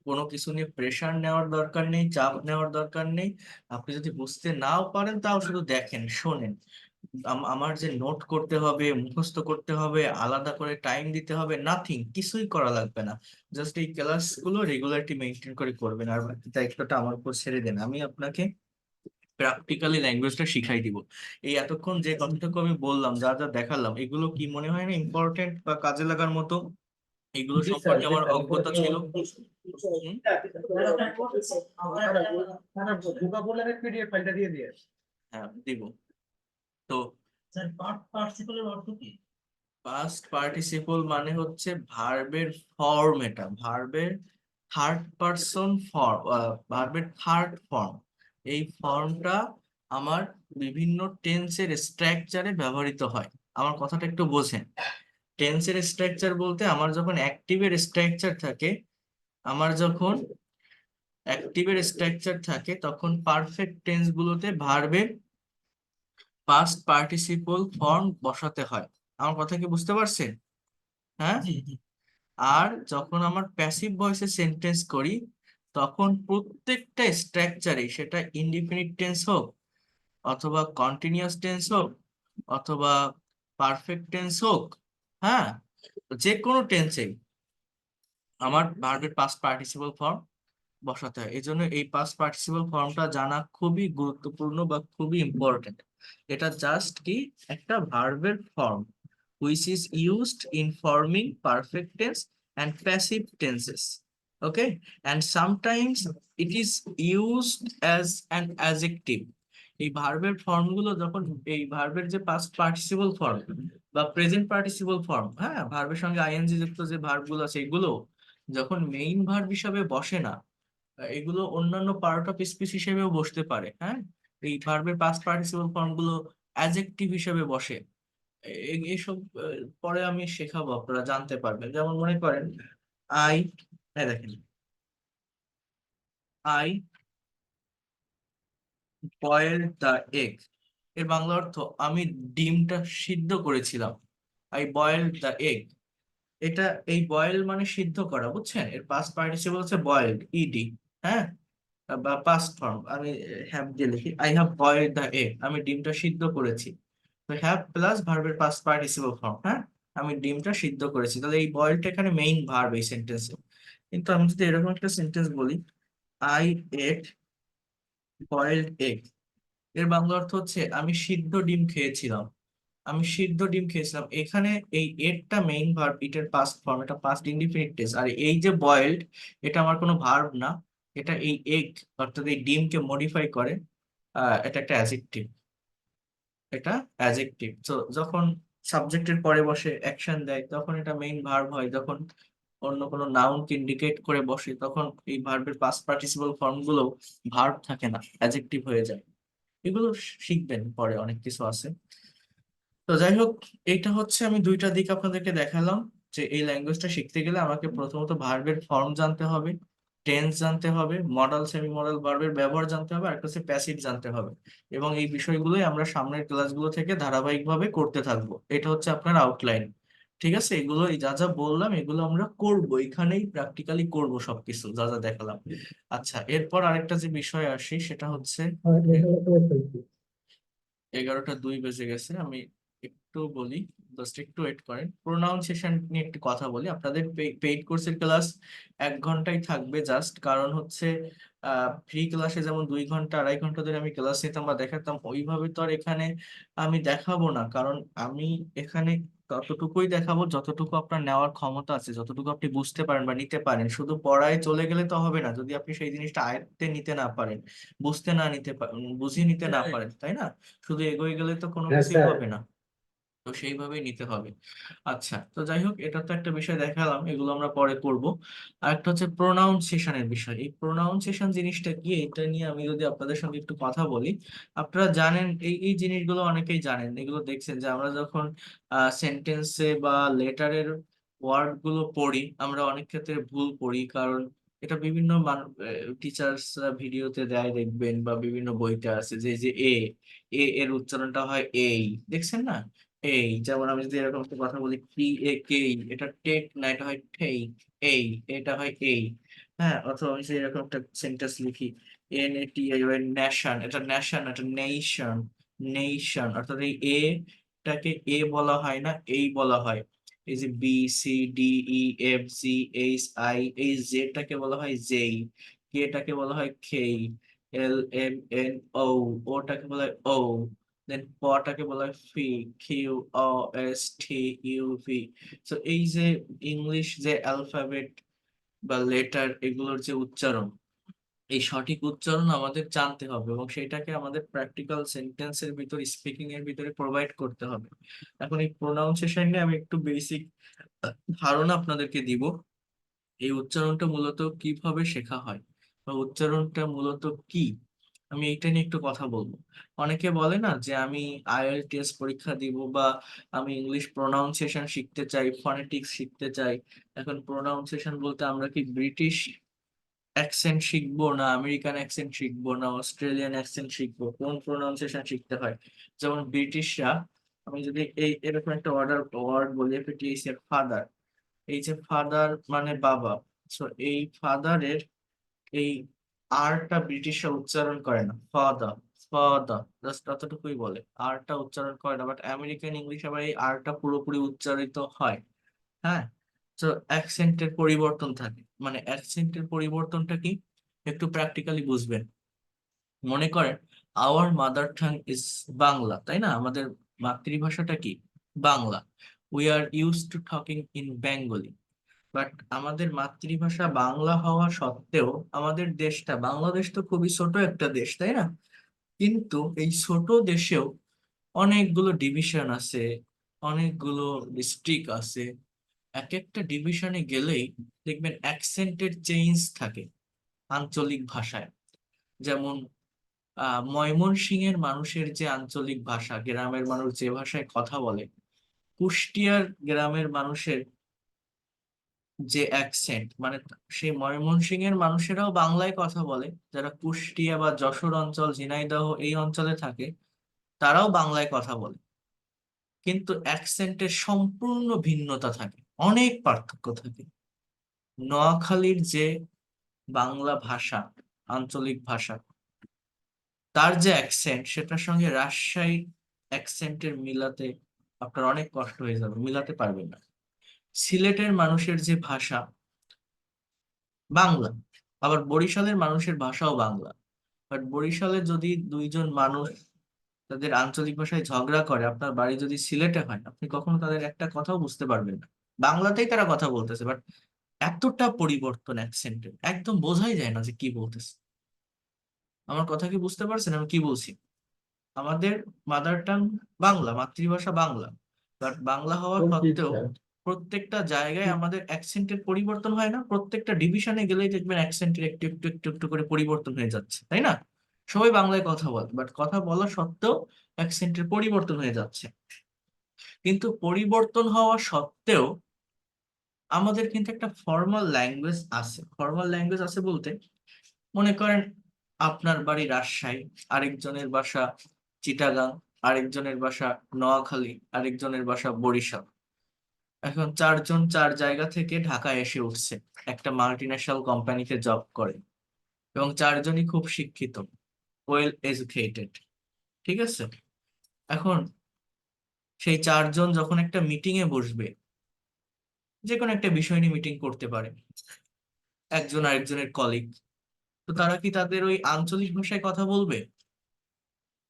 A: কোনো কিছু নিয়ে প্রেশার নেওয়ার দরকার নেই, চাপ নেওয়ার দরকার নেই। আপনি যদি বুঝতে নাও পারেন, তাও শুধু দেখেন, শোনেন। আমার যে নোট করতে হবে, মুখস্থ করতে হবে, আলাদা করে টাইম দিতে হবে, নাথিং, কিছুই করা লাগবে না। জাস্ট এই ক্লাসগুলো রেগুলারিটি মেনটেন করে করবেন, আর বাকি দায়িত্বটা আমার উপর ছেড়ে দেন। আমি আপনাকে প্র্যাকটিক্যালি ল্যাঙ্গুয়েজটা শিখাই দিব। এই এতক্ষণ যে কথাটুকু আমি বললাম, যা যা দেখালাম, এগুলো কি মনে হয় না ইম্পর্টেন্ট বা কাজে লাগার মতো? এগুলো
B: জি স্যার,
A: সম্পর্কে
B: জি
A: আমার
B: স্যার,
A: অজ্ঞতা ছিল। হুম?
B: ভোকাবুলারি পিডিএফ ফাইলটা দিয়ে দিয়ে।
A: হ্যাঁ, দিব। তো
B: স্যার, পার্টিসিপেলের অর্থ কি?
A: পাস্ট পার্টিসিপল মানে হচ্ছে ভার্বের ফর্ম, এটা ভার্বের থার্ড পারসন ফর্ম, ভার্বের থার্ড ফর্ম। এই ফর্মটা আমার বিভিন্ন টেন্সের স্ট্রাকচারে ব্যবহৃত হয়। আমার কথাটা একটু বোঝেন। টেন্সের স্ট্রাকচার বলতে, আমার যখন অ্যাক্টিভের স্ট্রাকচার থাকে, আমার যখন অ্যাক্টিভের স্ট্রাকচার থাকে, তখন পারফেক্ট টেন্স গুলোতে ভার্বের পাস্ট পার্টিসিপল ফর্ম বসাতে হয়। আমার কথা কি বুঝতে পারছেন? হ্যাঁ।
B: জি জি।
A: আর যখন আমার প্যাসিভ ভয়েসে সেন্টেন্স করি, তখন প্রত্যেকটা স্ট্রাকচারে, সেটা ইনডিফিনিট টেন্স হোক, অথবা কন্টিনিউয়াস টেন্স হোক, অথবা পারফেক্ট টেন্স হোক, হ্যাঁ, যে কোনো টেন্সে, আমার ভার্বের পাস্ট পার্টিসিপল ফর্ম বসাতে হয়। এই জন্য এই পাস্ট পার্টিসিপল ফর্মটা জানা খুবই গুরুত্বপূর্ণ বা খুবই ইম্পর্টেন্ট। এটা জাস্ট কি একটা ভার্বের form which is used in forming perfect tense and passive tenses. Okay, and sometimes it is used as an adjective. এই ভার্বের ফর্মগুলো যখন, এই ভার্বের যে পাস্ট পার্টিসিপল ফর্ম বা প্রেজেন্ট পার্টিসিপল ফর্ম, হ্যাঁ, ভার্বের সঙ্গে আইএনজি যুক্ত যে ভার্বগুলো আছে এগুলো যখন মেইন ভার্ব হিসাবে বসে না, এগুলো অন্যান্য পার্ট অফ স্পিচ হিসেবেও বসতে পারে। হ্যাঁ, এই ভার্বের পাস্ট পার্টিসিপল ফর্ম গুলো অ্যাডজেক্টিভ হিসেবে বসে। এইসব পরে আমি শেখাবো, আপনারা জানতে পারবেন। যেমন মনে করেন আই, হ্যাঁ দেখেন, আই বয়েল দ্য এগ, এর বাংলা অর্থ আমি ডিমটা সিদ্ধ করেছিলাম। আই বয়েল দ্য এগ, এটা এই বয়েল মানে সিদ্ধ করা, বুঝছেন? এর পাস্ট পার্টিসিপল হচ্ছে বয়েলড, ইডি। হ্যাঁ, বা পাস্ট ফর্ম আমি হ্যাভ দিয়ে লিখি, I have boiled the egg, আমি ডিমটা সিদ্ধ করেছি। তো হ্যাভ প্লাস ভার্বের পাস্ট পার্টিসিপল ফর্ম, হ্যাঁ, আমি ডিমটা সিদ্ধ করেছি, তাহলে এই বয়েলটা এখানে মেইন ভার্ব এই সেন্টেন্সে। কিন্তু আমি যদি এরকম একটা সেন্টেন্স বলি, আই এট বয়েলড এগ, এর বাংলা অর্থ হচ্ছে আমি সিদ্ধ ডিম খেয়েছিলাম। আমি সিদ্ধ ডিম খেয়েছিলাম, এখানে এই এটটা মেইন ভার্ব, এটার পাস্ট ফর্ম, এটা পাস্ট ইনডিফিনিট টেন্স। আর এই যে বয়েলড, এটা আমার কোনো ভার্ব না, এটা এই এগ অর্থাৎ এই ডিমকে মডিফাই করে। এটা একটা অ্যাজেক্টিভ, এটা অ্যাজেক্টিভ। তো যখন সাবজেক্টের পরে বসে অ্যাকশন দেয় তখন এটা মেইন ভার্ব হয়, যখন অন্য কোনো নাউনকে ইন্ডিকেট করে বসে তখন এই ভার্বের পাস্ট পার্টিসিপল ফর্ম গুলো ভার্ব থাকে না, অ্যাজেক্টিভ হয়ে যায়। এগুলো শিখবেন পরে, অনেক কিছু আছে। তো যাই হোক, এটা হচ্ছে আমি দুইটা দিক আপনাদেরকে দেখালাম, যে এই ল্যাঙ্গুয়েজটা শিখতে গেলে আমাকে প্রথমত ভার্বের ফর্ম জানতে হবে, টেন্স জানতে হবে, মডাল সেমি মডাল ভার্বের ব্যবহার জানতে হবে, আর একটা হচ্ছে প্যাসিভ জানতে হবে। এবং এই বিষয়গুলোই আমরা সামনের ক্লাসগুলো থেকে ধারাবাহিকভাবে করতে থাকবো। এটা হচ্ছে আপনার আউটলাইন। ঠিক আছে, এগুলো এই যা যা বললাম এগুলো আমরা করব, এখানেই প্র্যাকটিক্যালি করব সবকিছু যা যা দেখালাম। আচ্ছা, এরপর আরেকটা যে বিষয় আসি সেটা হচ্ছে, 11টা 2 বেজে গেছে, আমি একটু বলি, জাস্ট একটু ওয়েট করেন। প্রোনাউন্সিয়েশন নিয়ে একটু কথা বলি। আপনাদের পেইড কোর্সের ক্লাস 1 ঘন্টাই থাকবে জাস্ট, কারণ হচ্ছে ফ্রি ক্লাসে যেমন 2 ঘন্টা 2.5 ঘন্টা ধরে আমি ক্লাস নিতাম বা দেখাতাম, ওইভাবে তো আর এখানে আমি দেখাবো না। কারণ আমি এখানে ততটুকুই দেখাবো যতটুকু আপনার নেওয়ার ক্ষমতা আছে, যতটুকু আপনি বুঝতে পারেন বা নিতে পারেন। শুধু পড়ায় চলে গেলে তো হবে না, যদি আপনি সেই জিনিসটা আয়ত্তে নিতে না পারেন, বুঝতে না নিতে পারেন, বুঝিয়ে নিতে না পারেন, তাই না? শুধু এগোয় গেলে তো কোনো
B: হ্যাঁ
A: কিছুই
B: স্যার।
A: হবে না। তো সেইভাবেই নিতে হবে। আচ্ছা, তো যাই হোক, এটা তো একটা বিষয় দেখালাম, এগুলো আমরা পরে করব। আর একটা হচ্ছে প্রোনাউন্সিয়েশনের বিষয়। এই প্রোনাউন্সিয়েশন জিনিসটা কি, এটা নিয়ে আমি যদি আপনাদের সঙ্গে একটু কথা বলি। আপনারা জানেন, এই এই জিনিসগুলো অনেকেই জানেন, এগুলো দেখছেন যে আমরা যখন সেন্টেন্সে বা লেটারের ওয়ার্ড গুলো পড়ি আমরা অনেক ক্ষেত্রে ভুল পড়ি। কারণ এটা বিভিন্ন টিচার্স ভিডিওতে দেয় দেখবেন, বা বিভিন্ন বইতে আছে যে যে এ, এর উচ্চারণটা হয় এই, দেখছেন না? এই, যেমন আমি যদি এরকম একটা কথা বলি, পি এ কে, এটা টেক না, এটা হয় ঠেই। এই, এটা হয় এই। হ্যাঁ, অথবা আমি যদি এরকম একটা সেন্টেন্স লিখি, N A T I Y, nation, এটা ন্যাশন, এটা নেশন। নেশন অর্থাৎ এই এ টাকে এ বলা হয় না, এই বলা হয়। এই যে B C D E F G H I, এই জেটাকে বলা হয় জেই, কেটাকে বলা হয় খেই, এল এম এন ও, ওটাকে বলা হয় ও, দেন পটাকে বলা হয় ফি, কিউ অ এস টি ইউ ভি। তো এই যে ইংলিশ যে অ্যালফাবেট বা লেটার, এগুলোর যে উচ্চারণ, এই সঠিক উচ্চারণ আমাদের জানতে হবে এবং সেটাকে আমাদের প্র্যাকটিক্যাল সেন্টেন্সের ভিতর, স্পিকিং এর ভিতরে প্রোভাইড করতে হবে। এখন এই প্রোনাউন্সিয়েশন নিয়ে আমি একটু বেসিক ধারণা আপনাদেরকে দিব। এই উচ্চারণটা মূলত কিভাবে শেখা হয় বা উচ্চারণটা মূলত কি, আমি এইটা নিয়ে একটু কথা বলবো। অনেকে বলে না যে আমি আইএলটিএস পরীক্ষা দিব, বা আমি ইংলিশ প্রোনাউন্সিয়েশন শিখতে চাই, ফনেটিক্স শিখতে চাই। এখন প্রোনাউন্সিয়েশন বলতে আমরা কি ব্রিটিশ অ্যাকসেন্ট শিখবো, না আমেরিকান অ্যাকসেন্ট শিখবো, না অস্ট্রেলিয়ান অ্যাকসেন্ট শিখবো, কোন প্রোনাউন্সিয়েশন শিখতে হয়? যেমন ব্রিটিশরা, আমি যদি এই এরকম একটা ওয়ার্ড বলি, ফাদার, এই যে ফাদার মানে বাবা, সো এই ফাদারের এই আরটা ব্রিটিশরা উচ্চারণ করে না, ফাদার, ফাদার, জাস্ট অতটুকুই বলে, আরটা উচ্চারণ করে না। বাট আমেরিকান ইংলিশ আবার এই আরটা পুরোপুরি উচ্চারিত হয়। হ্যাঁ, তো অ্যাকসেন্টের পরিবর্তন থাকে, মানে অ্যাকসেন্টের পরিবর্তনটা কি একটু প্র্যাকটিক্যালি বুঝবেন। মনে করেন our mother tongue is Bangla, তাই না? আমাদের মাতৃভাষাটা কি Bangla. We are use to talking in Bengali. But আমাদের মাতৃভাষা বাংলা হওয়া সত্ত্বেও আমাদের দেশটা, বাংলাদেশ তো খুবই ছোট একটা দেশ, তাই না? কিন্তু এই ছোট দেশেও অনেকগুলো ডিভিশন আছে, অনেকগুলো ডিস্ট্রিক্ট আছে। এক একটা ডিভিশনে গেলেই দেখবেন অ্যাকসেন্টের চেঞ্জ থাকে আঞ্চলিক ভাষায়। যেমন ময়মনসিংহের মানুষের যে আঞ্চলিক ভাষা, গ্রামের মানুষ যে ভাষায় কথা বলে, কুষ্টিয়ার গ্রামের মানুষের যে অ্যাকসেন্ট, মানে সেই ময়মনসিংহের মানুষেরাও বাংলায় কথা বলে, যারা কুষ্টিয়া বা যশোর অঞ্চল, ঝিনাইদহ এই অঞ্চলে থাকে, তারাও বাংলায় কথা বলে। কিন্তু অ্যাকসেন্টের সম্পূর্ণ ভিন্নতা থাকে, অনেক পার্থক্য থাকে। নোয়াখালীর যে বাংলা ভাষা, আঞ্চলিক ভাষা, তার যে অ্যাকসেন্ট, সেটার সঙ্গে রাজশাহী অ্যাকসেন্টের মিলাতে আপনার অনেক কষ্ট হয়ে যাবে, মিলাতে পারবেন না। সিলেটের মানুষের যে ভাষা বাংলা, আবার বরিশালের মানুষের ভাষাও বাংলা। বাট বরিশালে যদি দুইজন মানুষ তাদের আঞ্চলিক ভাষায় ঝগড়া করে, আপনার বাড়ি যদি সিলেটে হয়, আপনি কখনো তাদের একটা কথাও বুঝতে পারবেন না। বাংলাতেই তারা কথা বলতেছে, বাট এতটা পরিবর্তন অ্যাকসেন্টের, একদম বোঝাই যায় না যে কি বলতেছে। আমার কথা কি বুঝতে পারছেন আমি কি বলছি? আমাদের মাদার টাং বাংলা, মাতৃভাষা বাংলা, বাট বাংলা হওয়া সত্ত্বেও প্রত্যেকটা জায়গায় আমাদের অ্যাকসেন্টের পরিবর্তন হয় না? প্রত্যেকটা ডিভিশনে গেলেই দেখবেন অ্যাকসেন্টের একটু একটু একটু একটু করে পরিবর্তন হয়ে যাচ্ছে, তাই না? সবাই বাংলায় কথা বলে, বাট কথা বলা সত্ত্বেও অ্যাকসেন্টের পরিবর্তন হয়ে যাচ্ছে। কিন্তু পরিবর্তন হওয়া সত্ত্বেও আমাদের কিন্তু একটা ফর্মাল ল্যাঙ্গুয়েজ আছে। ফর্মাল ল্যাঙ্গুয়েজ আছে বলতে, মনে করেন আপনার বাড়ি রাজশাহী, আরেকজনের বাসা চিটাগাং, আরেকজনের বাসা নোয়াখালী, আরেকজনের বাসা বরিশাল। এখন চারজন চার জায়গা থেকে ঢাকায় এসে উঠছে, একটা মাল্টিন্যাশনাল কোম্পানিতে জব করে, এবং চারজনই খুব শিক্ষিত, ওয়েল এডুকেটেড। ঠিক আছে? এখন সেই চারজন যখন একটা মিটিং এ বসবে, যে কোনো একটা বিষয় নিয়ে মিটিং করতে পারে, একজন আরেকজনের কলিগ, তো তারা কি তাদের ওই আঞ্চলিক ভাষায় কথা বলবে?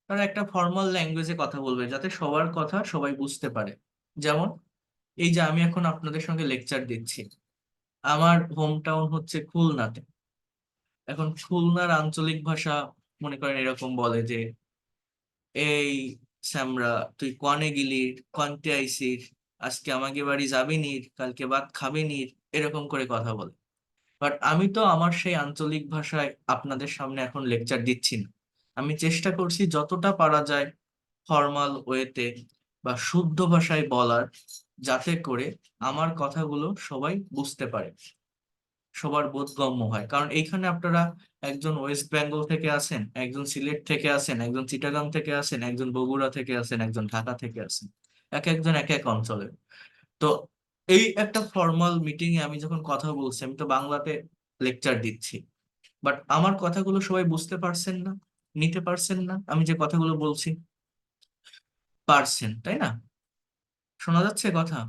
A: তারা একটা ফর্মাল ল্যাঙ্গুয়েজে কথা বলবে, যাতে সবার কথা সবাই বুঝতে পারে। যেমন এই যে আমি এখন আপনাদের সঙ্গে লেকচার দিচ্ছি, আমার হোম টাউন হচ্ছে খুলনাতে। এখন খুলনার আঞ্চলিক ভাষা মনে করেন এরকম বলে যে, এই স্যামরা, তুই কনে গিলির, কনতে আইসির, আজকে আমাকে বাড়ি যাবি নির, কালকে ভাত খাবি নির, এরকম করে কথা বলে। বাট আমি তো আমার সেই আঞ্চলিক ভাষায় আপনাদের সামনে এখন লেকচার দিচ্ছি না। আমি চেষ্টা করছি যতটা পারা যায় ফর্মাল ওয়েতে বা শুদ্ধ ভাষায় বলার, যাতে করে আমার কথাগুলো সবাই বুঝতে পারে, সবার বোধগম্য হয়। কারণ এইখানে আপনারা একজন ওয়েস্ট বেঙ্গল থেকে আছেন, একজন সিলেট থেকে আছেন, একজন চিটাগাং থেকে আছেন, একজন বগুড়া থেকে আছেন, একজন ঢাকা থেকে আছেন, এক একজন এক এক অঞ্চলের। তো এই একটা ফর্মাল মিটিং এ আমি যখন কথা বলছি, আমি তো বাংলাতে লেকচার দিচ্ছি, বাট আমার কথাগুলো সবাই বুঝতে পারছেন না, নিতে পারছেন না? আমি যে কথাগুলো বলছি, পারছেন তাই না? শোনা যাচ্ছে কথা?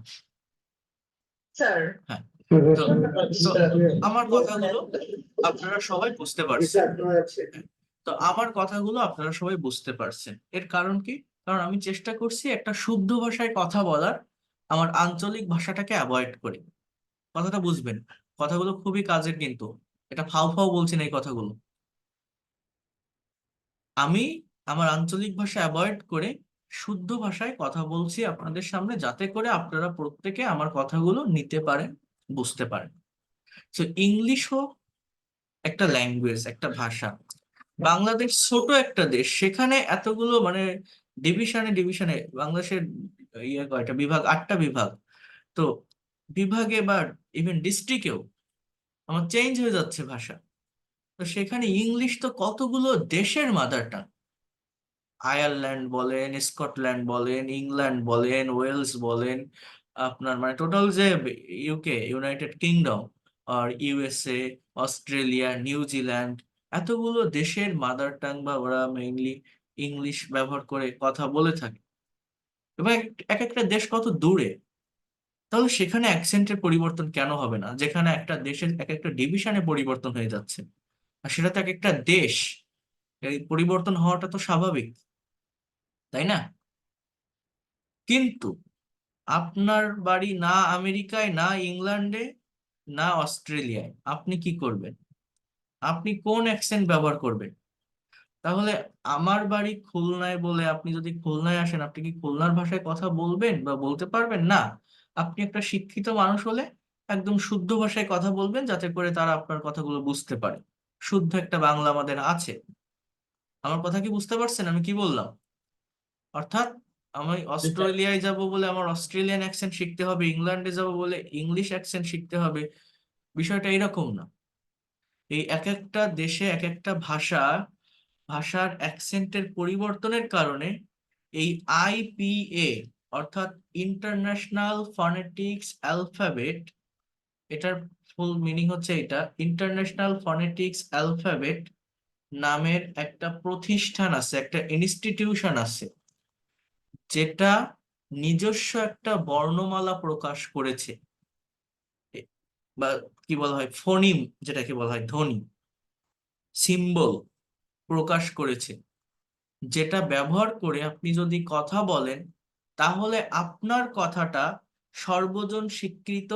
B: স্যার,
A: হ্যাঁ। তো তো আমার কথাগুলো আপনারা সবাই বুঝতে পারছেন। তো আমার কথাগুলো আপনারা সবাই বুঝতে পারছেন, এর কারণ কি? কারণ আমি চেষ্টা করছি একটা শুদ্ধ ভাষায় কথা বলার, আমার আঞ্চলিক ভাষাটাকে অ্যাভয়েড করি। কথাটা বুঝবেন, কথাগুলো খুবই কাজের কিন্তু। এটা ফাও ফাও বলছি না এই কথাগুলো। আমি আমার আঞ্চলিক ভাষা অ্যাভয়েড করে শুদ্ধ ভাষায় কথা বলছি আপনাদের সামনে, যাতে করে আপনারা প্রত্যেকে আমার কথাগুলো নিতে পারেন, বুঝতে পারেন। তো ইংলিশও একটা ল্যাঙ্গুয়েজ, একটা ভাষা। বাংলাদেশ ছোট একটা দেশ, সেখানে এতগুলো মানে ডিভিশনে ডিভিশনে, বাংলাদেশের কয়টা বিভাগ, আটটা বিভাগ। তো বিভাগে বা ইভেন ডিস্ট্রিক্টেও আমার চেঞ্জ হয়ে যাচ্ছে ভাষা। তো সেখানে ইংলিশ তো কতগুলো দেশের মাদার টাং। আয়ারল্যান্ড বলেন, স্কটল্যান্ড বলেন, ইংল্যান্ড বলেন, ওয়েলস বলেন, আপনার মানে টোটাল যে ইউকে, ইউনাইটেড কিংডম, আর ইউএসএ, অস্ট্রেলিয়া, নিউজিল্যান্ড, এতগুলো দেশের মাদার টাং বা ওরা মেইনলি ইংলিশ ব্যবহার করে কথা বলে থাকে। এবং এক এক একটা দেশ কত দূরে, তাহলে সেখানে অ্যাকসেন্টের পরিবর্তন কেন হবে না, যেখানে একটা দেশের এক একটা ডিভিশনে পরিবর্তন হয়ে যাচ্ছে, আর সেটা তো এক একটা দেশ, এই পরিবর্তন হওয়াটা তো স্বাভাবিক, তাই না? কিন্তু আপনার বাড়ি না আমেরিকায়, না ইংল্যান্ডে, না অস্ট্রেলিয়ায়, আপনি কি করবেন? আপনি কোন অ্যাকসেন্ট ব্যবহার করবেন? তাহলে আমার বাড়ি খুলনায় বলে আপনি যদি খুলনায় আসেন, আপনি কি খুলনার ভাষায় কথা বলবেন বা বলতে পারবেন না? আপনি একটা শিক্ষিত মানুষ হলে একদম শুদ্ধ ভাষায় কথা বলবেন, যাতে করে তারা আপনার কথাগুলো বুঝতে পারে। শুদ্ধ একটা বাংলা আমাদের আছে। আমার কথা কি বুঝতে পারছেন আমি কি বললাম? অর্থাৎ আমি অস্ট্রেলিয়ায় যাব বলে আমার অস্ট্রেলিয়ান অ্যাকসেন্ট শিখতে হবে, ইংল্যান্ডে যাব বলে ইংলিশ অ্যাকসেন্ট শিখতে হবে, বিষয়টা এরকম না। এই এক একটা দেশে এক একটা ভাষার অ্যাকসেন্টের পরিবর্তনের কারণে এই আইপিএ, অর্থাৎ ইন্টারন্যাশনাল ফনেটিক্স অ্যালফাবেট, এটার ফুল মিনিং হচ্ছে এটা, ইন্টারন্যাশনাল ফনেটিক্স অ্যালফাবেট নামের একটা প্রতিষ্ঠান আছে, একটা ইনস্টিটিউশন আছে, যেটা নিজস্ব একটা বর্ণমালা প্রকাশ করেছে, এ- বা কি বলা হয় ফোনিম, যেটাকে বলা হয় ধ্বনি, সিম্বল প্রকাশ করেছে, যেটা ব্যবহার করে আপনি যদি কথা বলেন, তাহলে আপনার কথাটা সর্বজন স্বীকৃত,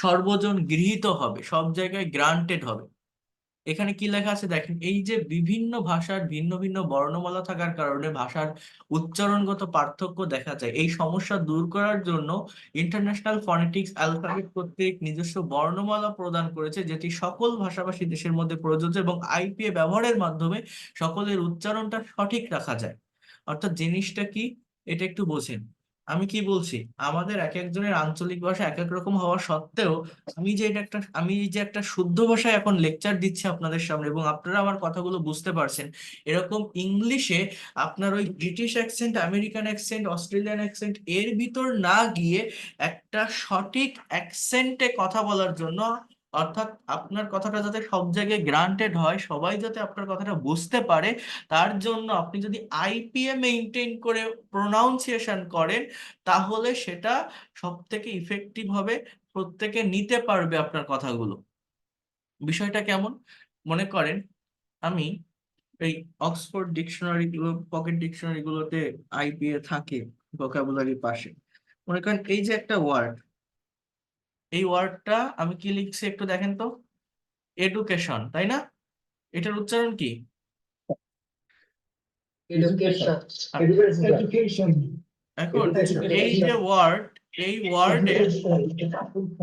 A: সর্বজন গৃহীত হবে, সব জায়গায় গ্রান্টেড হবে। এখানে কি লেখা আছে দেখেন, এই যে বিভিন্ন ভাষার ভিন্ন ভিন্ন বর্ণমালা থাকার কারণে ভাষার উচ্চারণগত পার্থক্য দেখা যায়, এই সমস্যা দূর করার জন্য ইন্টারন্যাশনাল ফনেটিক্স অ্যালফাবেট কর্তৃক নিজস্ব বর্ণমালা প্রদান করেছে, যেটি সকল ভাষাভাষী দেশের মধ্যে প্রযোজ্য এবং আইপিএ ব্যবহারের মাধ্যমে সকলের উচ্চারণটা সঠিক রাখা যায়। অর্থাৎ জিনিসটা কি, এটা একটু বোঝেন। আমি কি বলছি, আমাদের এক একজনের আঞ্চলিক ভাষা এক এক রকম হওয়া সত্ত্বেও আমি যে একটা শুদ্ধ ভাষায় এখন লেকচার দিচ্ছি আপনাদের সামনে, এবং আপনারা আমার কথাগুলো বুঝতে পারছেন, এরকম ইংলিশে আপনার ওই British accent, American accent, Australian accent এর ভিতর না গিয়ে একটা সঠিক অ্যাকসেন্টে কথা বলার জন্য, অর্থাৎ আপনার কথাটা যাতে সব জায়গায় গ্রান্টেড হয়, সবাই যাতে আপনার কথাটা বুঝতে পারে, তার জন্য আপনি যদি আইপিএ মেনটেন করে প্রোনাউন্সিয়েশন করেন, তাহলে সেটা সব থেকে ইফেক্টিভ হবে, প্রত্যেকে নিতে পারবে আপনার কথাগুলো। বিষয়টা কেমন, মনে করেন আমি এই অক্সফোর্ড ডিকশনারি গুলো, পকেট ডিকশনারি গুলোতে আইপিএ থাকে ভোকাবুলারি পাশে। মনে করেন এই যে একটা ওয়ার্ড, এই ওয়ার্ডটা আমি কি লিখছি একটু দেখেন তো, এডুকেশন, তাই না? এটার উচ্চারণ কি?
B: এডুকেশন।
A: আ-
B: এডুকেশন।
A: এখন এই যে
B: এডুকেশন।
A: ওয়ার্ড, এই ওয়ার্ডের
B: এডুকেশন।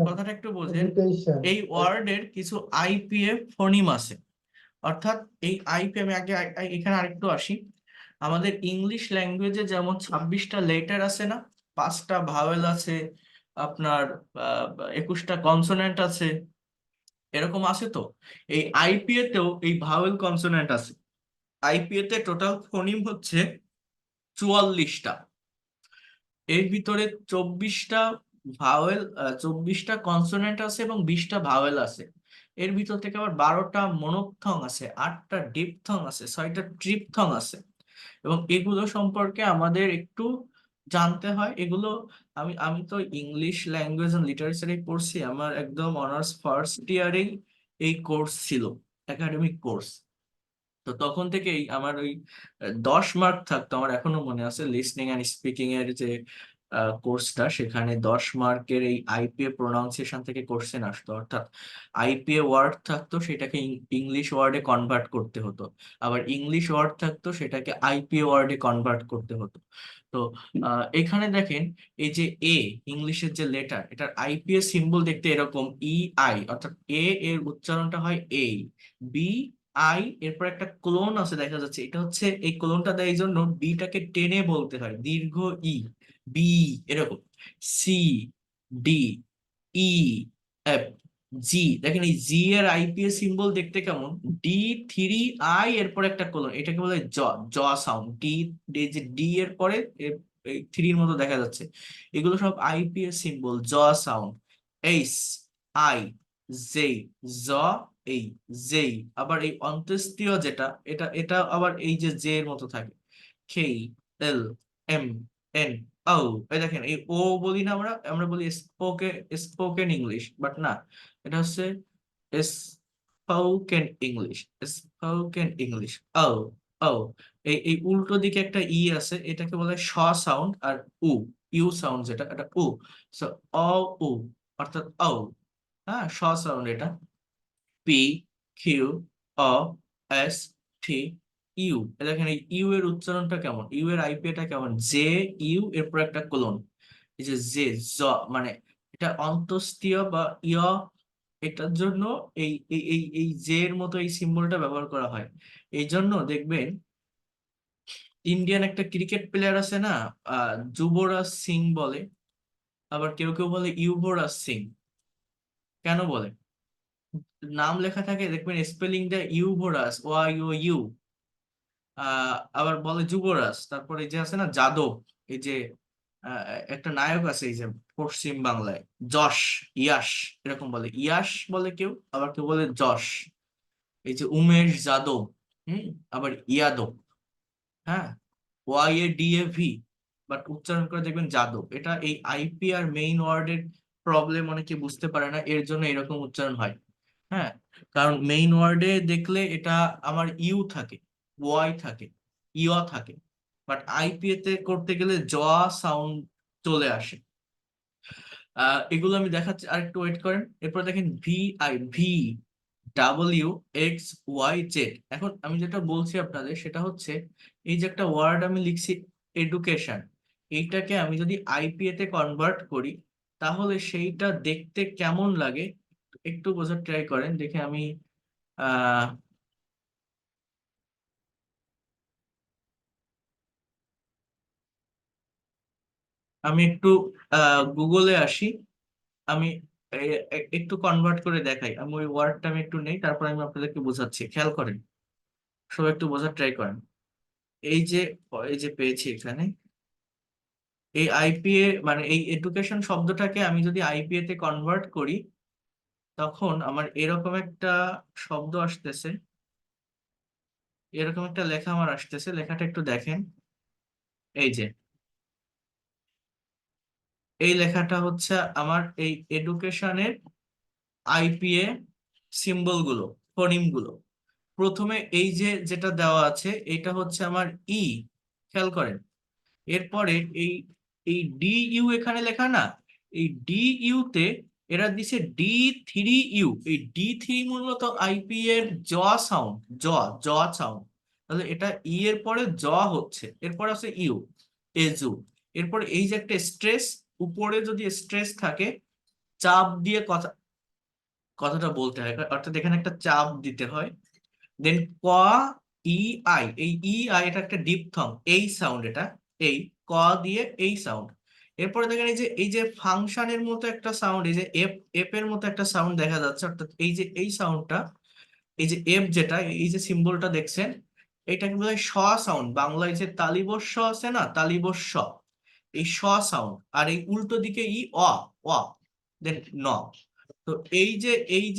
A: কথাটা একটু বোঝেন,
B: এডুকেশন।
A: এই ওয়ার্ডের কিছু আইপিএ ফোনিম আছে। অর্থাৎ এই আইপি, আমি আগে এখানে আরেকটু আসি। আমাদের ইংলিশ ল্যাঙ্গুয়েজে যেমন 26টা লেটার আছে না, 5টা ভাওয়েল আছে, আপনার 21টা কনসোনেন্ট আছে, এরকম আছে তো। এই আইপিএ তেও এই ভাওয়েল কনসোনেন্ট আছে। আইপিএ তে টোটাল ফোনিম হচ্ছে 44টা। এর ভিতরে 24টা ভাওয়েল, 24টা কনসোনেন্ট আছে এবং 20টা ভাওয়েল আছে। এর ভিতর থেকে আবার 12টা মনোপথং আছে, 8টা ডিপথং আছে, 6টা ট্রিপথং আছে। এবং এগুলো সম্পর্কে আমাদের একটু জানতে হয়। এগুলো আমি আমি তো ইংলিশ ল্যাঙ্গুয়েজ এন্ড লিটারেচারে পড়ছি, আমার একদম অনার্স ফার্স্ট ইয়ারেই এই কোর্স ছিল, একাডেমিক কোর্স। তো তখন থেকেই আমার ওই 10 মার্ক থাকতো, আমার এখনো মনে আছে, লিসনিং অ্যান্ড স্পিকিং এর যে কোর্সটা, সেখানে 10 মার্কের এই আইপিএ প্রোনাউন্সিয়েশন থেকে কোশ্চেন আসতো। অর্থাৎ আইপিএ ওয়ার্ড থাকতো, সেটাকে ইংলিশ ওয়ার্ডে কনভার্ট করতে হতো, আবার ইংলিশ ওয়ার্ড থাকতো, সেটাকে আইপিএ ওয়ার্ডে কনভার্ট করতে হতো। তো এখানে দেখেন, এই যে এ, ইংলিশের যে লেটার, এটার আইপিএ সিম্বল দেখতে এরকম, ই আই, অর্থাৎ এ এর উচ্চারণটা হয় এই, বি আই, এরপর একটা ক্লোন আছে দেখা যাচ্ছে, এটা হচ্ছে এই ক্লোনটা দেয় এই জন্য বিটাকে টেনে বলতে হয়, দীর্ঘ ই, বি, এরকম, সি, ডি, ই, এফ, জি। দেখেন এই জি এর আইপিএস সিম্বল দেখতে কেমন, ডি, থ্রি, আই, এরপর একটা কোলন, এটাকে বলে জ, জ সাউন্ড, ডি, যে ডি এর পরে এই থ্রির মতো দেখা যাচ্ছে, এগুলো সব আইপিএস সিম্বল, জ সাউন্ড। এইস, আই, জে, জ, এই, জেই। আবার এই অন্ত্যেষ্টিয় যেটা, এটা এটা আবার এই যে জে এর মতো থাকে, কে, এল, এম, এন, ও। এই দেখেন, এই ও বলি না আমরা, আমরা বলি স্পোকেন ইংলিশ, বাট না, এটা হচ্ছে স্পোকেন ইংলিশ, স্পোকেন ইংলিশ। ও, ও। এই উল্টো দিকে একটা ই আছে, এটাকে বলে স সাউন্ড, আর উ, ইউ সাউন্ড যেটা, এটা উ। সো অ, উ, অর্থাৎ ও। হ্যাঁ, স সাউন্ড এটা। পি, কিউ, অ, এস, টি, ইউ। দেখেন এই ইউ এর উচ্চারণটা কেমন, ইউ এর আইপিএটা কেমন, জে, ইউ, এরপর একটা কোলন। এই যে জে, জ, মানে এটা অন্তস্তীয় বা ইয়, এটার জন্য এই জে এর মতো এই সিম্বলটা ব্যবহার করা হয়। এই জন্য দেখবেন ইন্ডিয়ান একটা ক্রিকেট প্লেয়ার আছে না, যুবরাজ সিং বলে, আবার কেউ কেউ বলে ইউবরাজ সিং। কেন বলে? নাম লেখা থাকে দেখবেন স্পেলিংটা ইউভোরাস, ইউ। আবার বলে যুবরাজ, তারপরে এই যে আছে না যাদব, এই যে আহ, একটা নায়ক আছে এই যে পশ্চিম বাংলায়, যশ, ইয়াশ, এরকম বলে, ইয়াশ বলে কেউ, আবার কেউ বলে যশ। এই যে উমেশ যাদব, হুম, আবার ইয়াদব, হ্যাঁ, YADAV, বাট উচ্চারণ করে দেখবেন যাদব। এটা এই আইপি আর মেইন ওয়ার্ডের প্রবলেম, অনেকে বুঝতে পারে না, এর জন্য এরকম উচ্চারণ হয়। হ্যাঁ, কারণ মেইন ওয়ার্ডে দেখলে এটা আমার ইউ থাকে, ওয়াই থাকে, ইয় থাকে, বাট আইপিএ তে করতে গেলে জ সাউন্ড চলে আসে। এগুলো আমি দেখাচ্ছি, আর একটু ওয়েট করেন। এরপর দেখেন VIV, W X Y Z। এখন আমি যেটা বলছি আপনাদের সেটা হচ্ছে, এই যে একটা ওয়ার্ড আমি লিখছি এডুকেশন, এইটাকে আমি যদি আইপিএ তে কনভার্ট করি, তাহলে সেইটা দেখতে কেমন লাগে একটু বোঝার ট্রাই করেন। দেখে আমি আহ আমি একটু গুগলে আসি, আমি একটু কনভার্ট করে দেখাই, আমি ওই ওয়ার্ডটা আমি একটু নেই, তারপর আমি আপনাদেরকে বোঝাচ্ছি, খেয়াল করেন, সবাই একটু বোঝার ট্রাই করেন। এই যে, এই যে পেয়েছি এখানে, এই আইপিএ মানে এই এডুকেশন শব্দটাকে আমি যদি আইপিএ তে কনভার্ট করি, তখন আমার এরকম একটা শব্দ আসতেছে, এরকম একটা লেখা আমার আসতেছে, লেখাটা একটু দেখেন। এই যে এই লেখাটা হচ্ছে আমার এই এডুকেশনের আইপিএ সিম্বল গুলো, ফোনিম গুলো। প্রথমে এই যে যেটা দেওয়া আছে এটা হচ্ছে আমার ই, খেয়াল করেন। এরপরে এই এই ডি ইউ এখানে লেখা না, এই ডি ইউ তে এরা দিছে D3 ইউ। এই D3 মূলত আইপি এর জ সাউন্ড, জ, জ সাউন্ড। তাহলে এটা ই এর পরে জ হচ্ছে, এরপর আছে ইউ, এজু। এরপর এই যে একটা স্ট্রেস, উপরে যদি স্ট্রেস থাকে, চাপ দিয়ে কথাটা বলতে হয়, অর্থাৎ এখানে একটা চাপ দিতে হয়। দেন ক, ই, আই, এই ই আই এটা একটা ডিপথং, এই সাউন্ড এটা, এই ক দিয়ে এই সাউন্ড। এরপরে দেখেন এই যে ফাংশনের মতো একটা সাউন্ড, এই যে এফ, এফ এর মতো একটা সাউন্ড দেখা যাচ্ছে, অর্থাৎ এই যে এই সাউন্ডটা, এই যে এফ যেটা, এই যে সিম্বলটা দেখছেন, এটাকে বলে স সাউন্ড। বাংলায় যে তালিবস্য আছে না, তালিবস্য, এই স সাউন্ড। আর এই উল্টো দিকে অ, অ, দেন ন। তো এই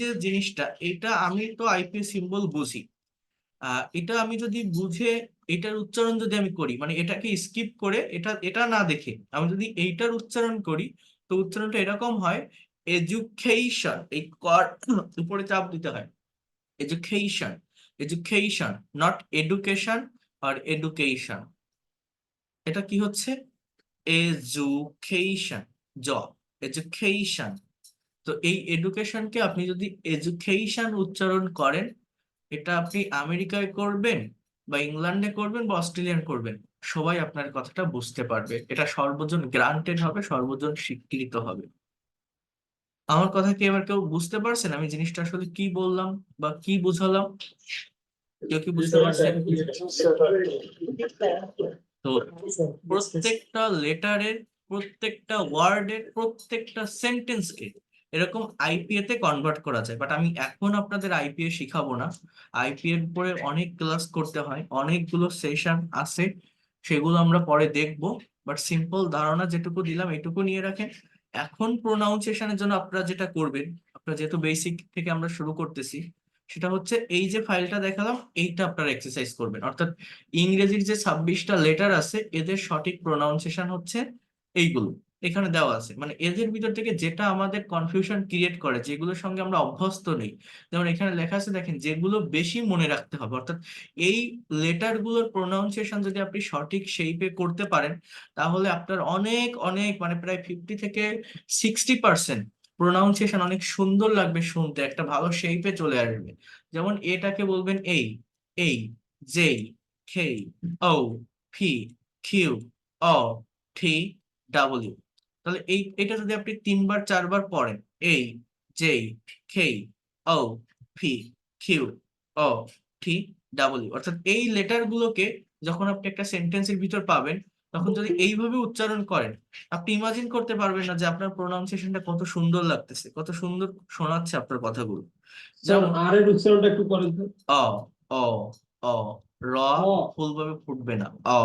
A: যে জিনিসটা, এটা আমি তো আইপি সিম্বল বুঝি। এটা আমি যদি বুঝে এটার উচ্চারণ যদি আমি করি, মানে এটাকে স্কিপ করে, এটা এটা না দেখে আমি যদি এইটার উচ্চারণ করি, তো উচ্চারণটা এরকম হয়, এডুকেশন, এই কর উপরে চাপ দিতে হয়, এডুকেশন, এডুকেশন, নট এডুকেশন আর এডুকেশন। এটা কি হচ্ছে, এডুকেশন, জ, এডুকেশন। তো এই এডুকেশনকে আপনি যদি এডুকেশন উচ্চারণ করেন, এটা আপনি আমেরিকায় করবেন বা ইংল্যান্ডে করবেন বা অস্ট্রেলিয়ান করবেন, সবাই আপনার কথাটা বুঝতে পারবে, এটা সর্বজন গ্রান্টেড হবে, সর্বজন স্বীকৃত হবে। আমার কথা কি এবার কেউ বুঝতে পারছেন আমি জিনিসটা আসলে কি বললাম বা কি বুঝালাম? কেউ কি বুঝতে পারছেন? তো প্রত্যেকটা লেটারের, প্রত্যেকটা ওয়ার্ডের, প্রত্যেকটা সেন্টেন্সকে এরকম আইপিএ তে কনভার্ট করা যায়, বাট আমি এখন আপনাদের আইপিএ শিখাবো না। আইপিএ এর উপরে অনেক ক্লাস করতে হয়, অনেকগুলো সেশন আছে, সেগুলো আমরা পরে দেখব। বাট সিম্পল ধারণা যেটুকু দিলাম এটুকু নিয়ে রাখেন। এখন প্রোনাউন্সিয়েশনের জন্য আপনারা যেটা করবেন, আপনারা যেহেতু বেসিক থেকে আমরা শুরু করতেছি, সেটা হচ্ছে এই যে ফাইলটা দেখালাম, এইটা আপনারা এক্সারসাইজ করবেন। অর্থাৎ ইংরেজির যে 26টা লেটার আছে এদের সঠিক প্রোনাউন্সিয়েশন হচ্ছে এইগুলো, এখানে দেওয়া আছে। মানে এদের ভিতর থেকে যেটা আমাদের কনফিউশন ক্রিয়েট করে, যেগুলোর সঙ্গে আমরা অভ্যস্ত নেই, যেমন এখানে লেখা আছে দেখেন, যেগুলো বেশি মনে রাখতে হবে, অর্থাৎ এই লেটার গুলোর প্রোনাউন্সিয়েশন যদি আপনি সঠিক শেপে করতে পারেন, তাহলে আপনার অনেক অনেক মানে প্রায় 50 থেকে 60% প্রোনাউন্সিয়েশন অনেক সুন্দর লাগবে শুনতে, একটা ভালো শেপে চলে আসবে। যেমন এটাকে বলবেন এই, এই, জেই, খেই, ও, ফি, কিউ, অ, টি, ডাব্লিউ। তাহলে এটা যদি আপনি 3 বার 4 বার পড়েন, এই, জেই, খেই, ও, ফি, কিউ, অ, টি, ডাব্লিউ, অর্থাৎ এই লেটার গুলোকে যখন আপনি একটা সেন্টেন্সের ভিতর পাবেন, তখন যদি এইভাবে উচ্চারণ করেন, আপনি ইমাজিন করতে পারবেন না যে আপনার প্রোনাউন্সিয়েশনটা কত সুন্দর লাগতেছে, কত সুন্দর শোনাচ্ছে আপনার কথাগুলো।
B: স্যার
A: যেমন
B: আর এর উচ্চারণটা একটু করেন তো।
A: অ, অ, অ, র
B: অ,
A: ফুলভাবে ফুটবে না, অ,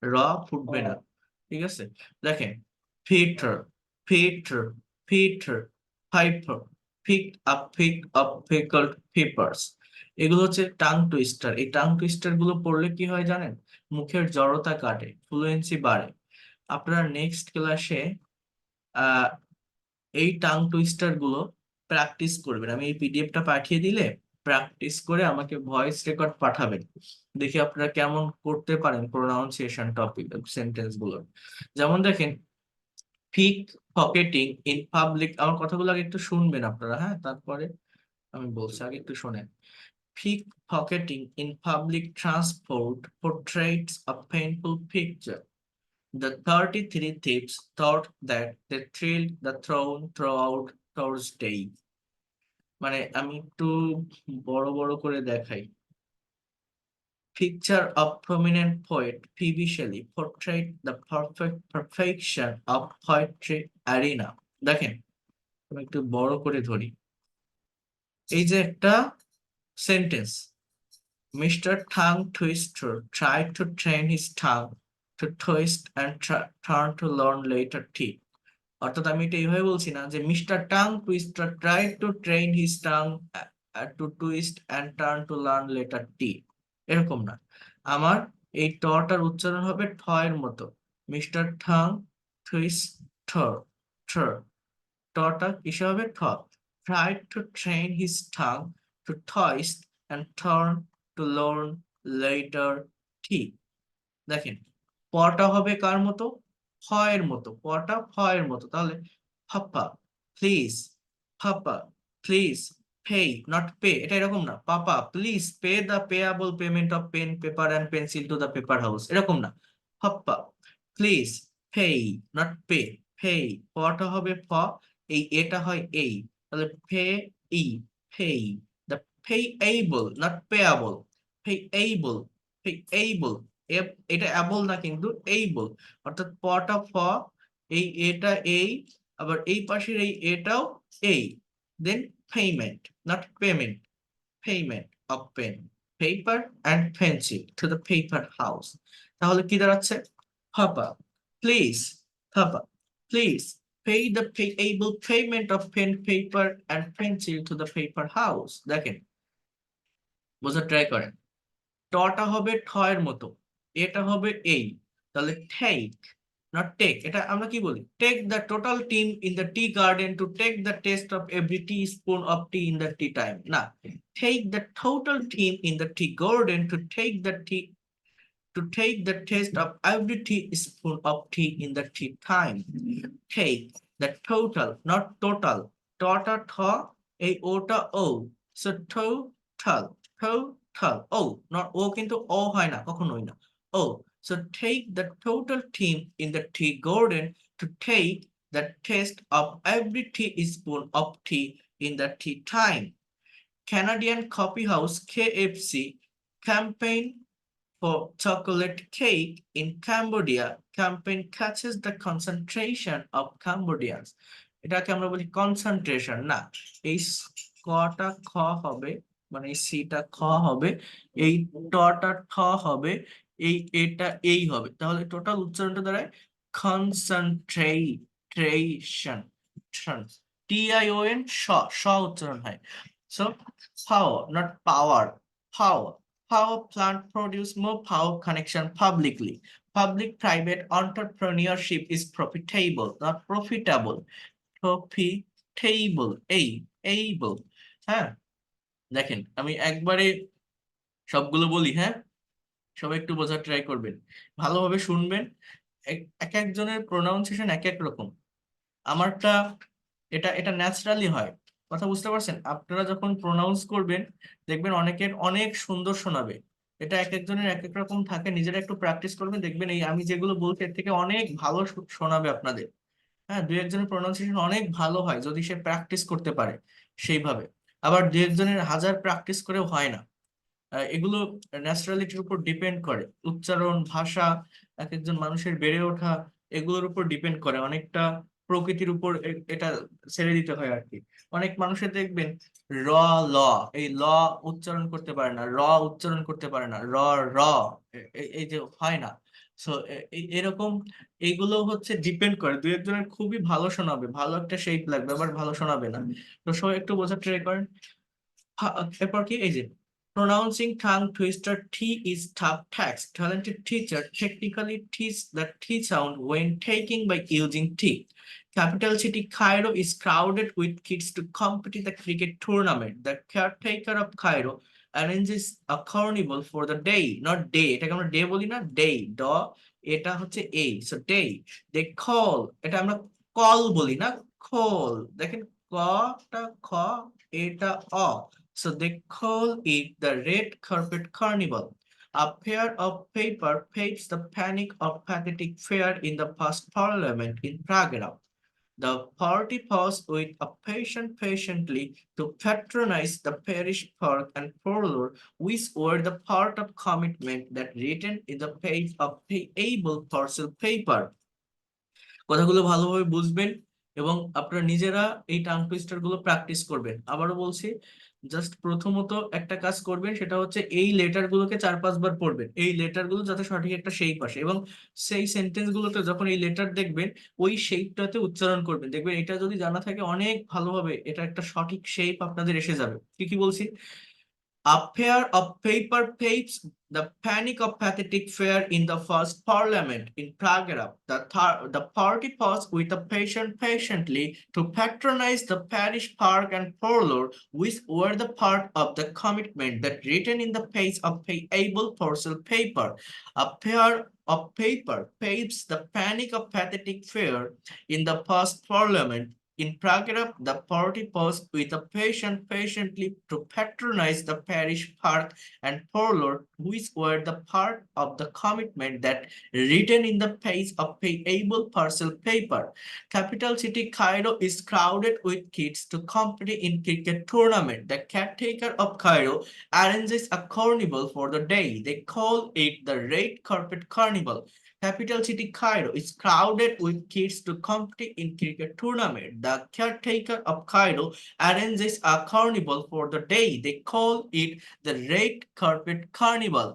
A: র ফুটবে না।
B: অ,
A: ঠিক আছে, দেখেন, Peter, Peter, Peter, Piper, pick up, pick up, pickled peppers. এগুলো হচ্ছে টাং টুইস্টার। এই টাং টুইস্টার গুলো পড়লে কি হয় জানেন? মুখের জড়তা কাটে, ফ্লুয়েন্সি বাড়ে। আপনারা নেক্সট ক্লাসে আহ এই টাং টুইস্টার গুলো প্র্যাকটিস করবেন। আমি এই পিডিএফটা পাঠিয়ে দিলে প্র্যাকটিস করে আমাকে ভয়েস রেকর্ড পাঠাবেন, দেখি আপনারা কেমন করতে পারেন প্রোনাউন্সিয়েশন টপিক সেন্টেন্স গুলো। যেমন দেখেন, পিক পকেটিং ইন পাবলিক, আমার কথাগুলো আগে একটু শুনবেন আপনারা, হ্যাঁ, তারপরে আমি বলছি, আগে একটু শোনেন। Pickpocketing in public transport portrays a painful picture. The 33 thieves thought that they thrilled the throne throughout Thursday. মানে আমি একটু বড় বড় করে দেখাই। Picture of prominent poet P.B. Shelley portrayed the perfection of poetry arena. দেখেন, আমি একটু বড় করে ধরি। এই যে একটা sentence, Mr. Tongue Twister tried to train his tongue to twist and turn to learn later teeth. অর্থাৎ আমি এটা এইভাবে বলছি না যে mister tongue twister try to train his tongue to twist and turn to learn letter T, এরকম না। আমার এই টটার উচ্চারণ হবে ঠ এর মতো। মিস্টার ঠাং টুইস্ট ঠর, ঠর, টটা কিসে হবে? ঠ। Try to train his tongue to twist and turn to learn letter T. দেখেন, পটা হবে কার মতো? ফ এর মতো, পটা ফ এর মতো। তাহলে papa please, papa please pay, not pay, এটা এরকম না। Papa please pay the payable payment of pen paper and pencil to the paper house, এরকম না। Papa please pay, not pay, pay, পটা হবে ফ, এই এটা হয় এই, তাহলে পে, ই, pay, the payable, not payable, payable, payable, এটা অ্যাবল না কিন্তু এইবল, অর্থাৎ পটা ফ, এই এটা এই, আবার এই পাশের এই এটাও এই, then payment, not payment, payment of pen paper and pencil to the paper house. তাহলে কি দাঁড়াচ্ছে? Papa please, papa please pay the payable payment of pen paper and pencil to the paper house। দেখেন, বোঝার try করেন। টটা হবে ঠ এর মতো, এটা হবে এই, তাহলে টেক, নট টেক। এটা আমরা কি বলি? Take the total team in the tea garden to take the taste of every tea spoon of tea in the tea time, না। Take the total team in the tea garden to take the tea, to take the taste of every teaspoon of tea in the tea time. Take the total, not total. Tota tha, a ota o. So total, total. Oh, not o কিন্তু o হয় না, কখনোই না। Oh, so take the total team in the tea garden to take the taste of every teaspoon of tea in the tea time. Canadian Coffee House KFC campaign for chocolate cake in Cambodia campaign catches the concentration of Cambodians. এটাকে আমরা বলি concentration, না। এই কটা খ হবে, মানে এই সিটা খ হবে, এই টটা ঠ হবে, এই এটা এই হবে, তাহলে টোটাল উচ্চারণটা দাঁড়ায় concentration. T I O N, স, স উচ্চারণ হয়। So power, not power. Power. Power plant produce more power connection publicly. Public private entrepreneurship is profitable, not profitable. Profitable, able। হ্যাঁ, দেখেন আমি একবারে সবগুলো বলি, হ্যাঁ, সবাই একটু বোঝার ট্রাই করবেন, ভালোভাবে শুনবেন। এক একজনের প্রোনাউন্সিয়েশন এক এক রকম। আমারটা এটা এটা ন্যাচারালি হয়। কথা বুঝতে পারছেন? আপনারা যখন প্রোনাউন্স করবেন দেখবেন অনেকের অনেক সুন্দর শোনাবে। এটা এক একজনের এক এক রকম থাকে, নিজেরা একটু প্র্যাকটিস করবেন, দেখবেন এই আমি যেগুলো বলছি এর থেকে অনেক ভালো শোনাবে আপনাদের। হ্যাঁ, দুই একজনের প্রোনাউন্সিয়েশন অনেক ভালো হয় যদি সে প্র্যাকটিস করতে পারে সেইভাবে। আবার দুই একজনের হাজার প্র্যাকটিস করেও হয় না। এগুলো ন্যাচারালিটির উপর ডিপেন্ড করে, উচ্চারণ, ভাষা, এক একজন মানুষের বেড়ে ওঠা, এগুলোর উপর ডিপেন্ড করে অনেকটা, প্রকৃতির উপর এটা ছেড়ে দিতে হয় আর কি। অনেক মানুষের দেখবেন র, ল, এই ল উচ্চারণ করতে পারে না, র উচ্চারণ করতে পারে না, র, র, এই যে হয় না। সো এরকম এইগুলো হচ্ছে ডিপেন্ড করে, দুই একজনের খুবই ভালো শোনাবে, ভালো একটা শেপ লাগবে, আবার ভালো শোনাবে না। তো সবাই একটু বোঝার ট্রাই করেন। এরপর কি, এই যে pronouncing tongue twister T is tough text. Talented teacher technically teach the T sound when taking by using T. Capital city Cairo is crowded with kids to compete in the cricket tournament. The caretaker of Cairo arranges a carnival for the day, not day, এটাকে আমরা day বলি না, day, ড, এটা হচ্ছে a, so day। They call, এটা আমরা call বলি না, call, দেখেন ক টা খ, এটা অ। So they call it the Red Carpet Carnival. A pair of paper paints the panic of pathetic fair in the past parliament in Prague. The party paused with a patient patiently to patronize the parish park and parlor, which were the part of commitment that written in the page of payable parcel paper. কথাগুলো ভালোভাবে বুঝবেন এবং আপনারা নিজেরা এই tongue twister গুলো practice করবেন। আবারও বলছি, জাস্ট প্রথমত একটা কাজ করবেন, সেটা হচ্ছে এই লেটার গুলোকে 4-5 বার পড়বেন, এই লেটার গুলো যাতে সঠিক একটা শেপ আসে, এবং সেই সেন্টেন্স গুলোতে যখন এই লেটার দেখবেন ওই শেপটাতে উচ্চারণ করবেন। দেখবেন এটা যদি জানা থাকে অনেক ভালোভাবে এটা একটা সঠিক শেপ আপনাদের এসে যাবে। কি কি বলছি? A pair of paper paints the panic of pathetic fair in the first parliament in Prague. The party paused with a patient patiently to patronize the parish park and parlor, which were the part of the commitment that written in the page of payable parcel paper. A pair of paper paints the panic of pathetic fair in the past parliament in Prague, the party paused with a patient patiently to patronize the parish park and parlor, which were the part of the commitment that written in the page of payable parcel paper. Capital city Cairo is crowded with kids to compete in cricket tournament. The caretaker of Cairo arranges a carnival for the day. They call it the Red Carpet Carnival. Capital city Cairo is crowded with kids to compete in cricket tournament. The caretaker of Cairo arranges a carnival for the day. They call it the Red Carpet Carnival.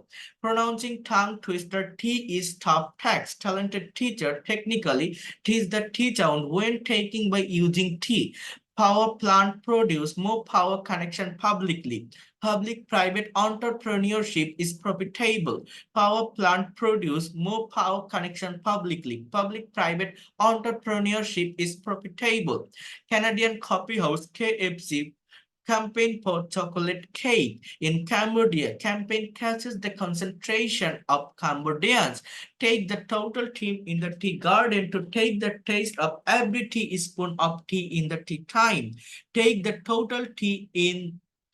A: Pronouncing tongue twister T is tough text. Talented teacher technically teach the T sound when taking by using T. Power plant produce more power connection publicly. Public-private entrepreneurship is profitable. Power plant produce more power connection publicly. Public-private entrepreneurship is profitable. Canadian coffee house KFC campaign for chocolate cake. In Cambodia, campaign catches the concentration of Cambodians. Take the total team in the tea garden to take the taste of every teaspoon of tea in the tea time. Take the total tea in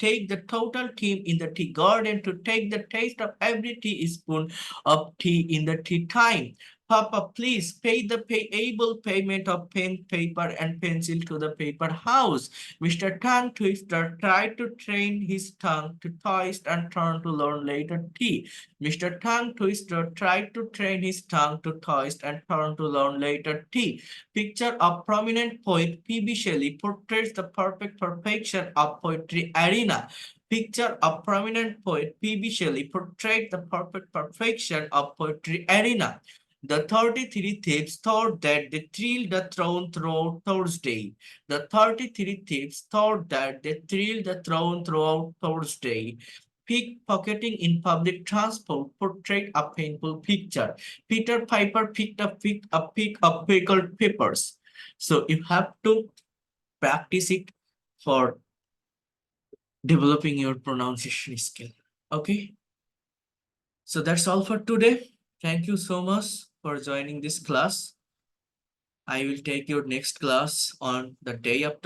A: Take the total team in the tea garden to take the taste of every teaspoon of tea in the tea time. Papa, please pay the payable payment of pen, paper, and pencil to the paper house. Mr. Tongue Twister tried to train his tongue to twist and turn to learn later tea. Mr. Tongue Twister tried to train his tongue to twist and turn to learn later tea. Picture of prominent poet P.B. Shelley portrays the perfect perfection of poetry arena. Picture of prominent poet P.B. Shelley portrayed the perfect perfection of poetry arena. The 33 thieves thought that they thrilled the throne throughout Thursday. The 33 thieves thought that they thrilled the throne throughout Thursday. Pickpocketing in public transport portrayed a painful picture. Peter Piper picked a pick of pickled peppers. So you have to practice it for developing your pronunciation skill. Okay, so that's all for today. Thank you so much for joining this class. I will take your next class on the day after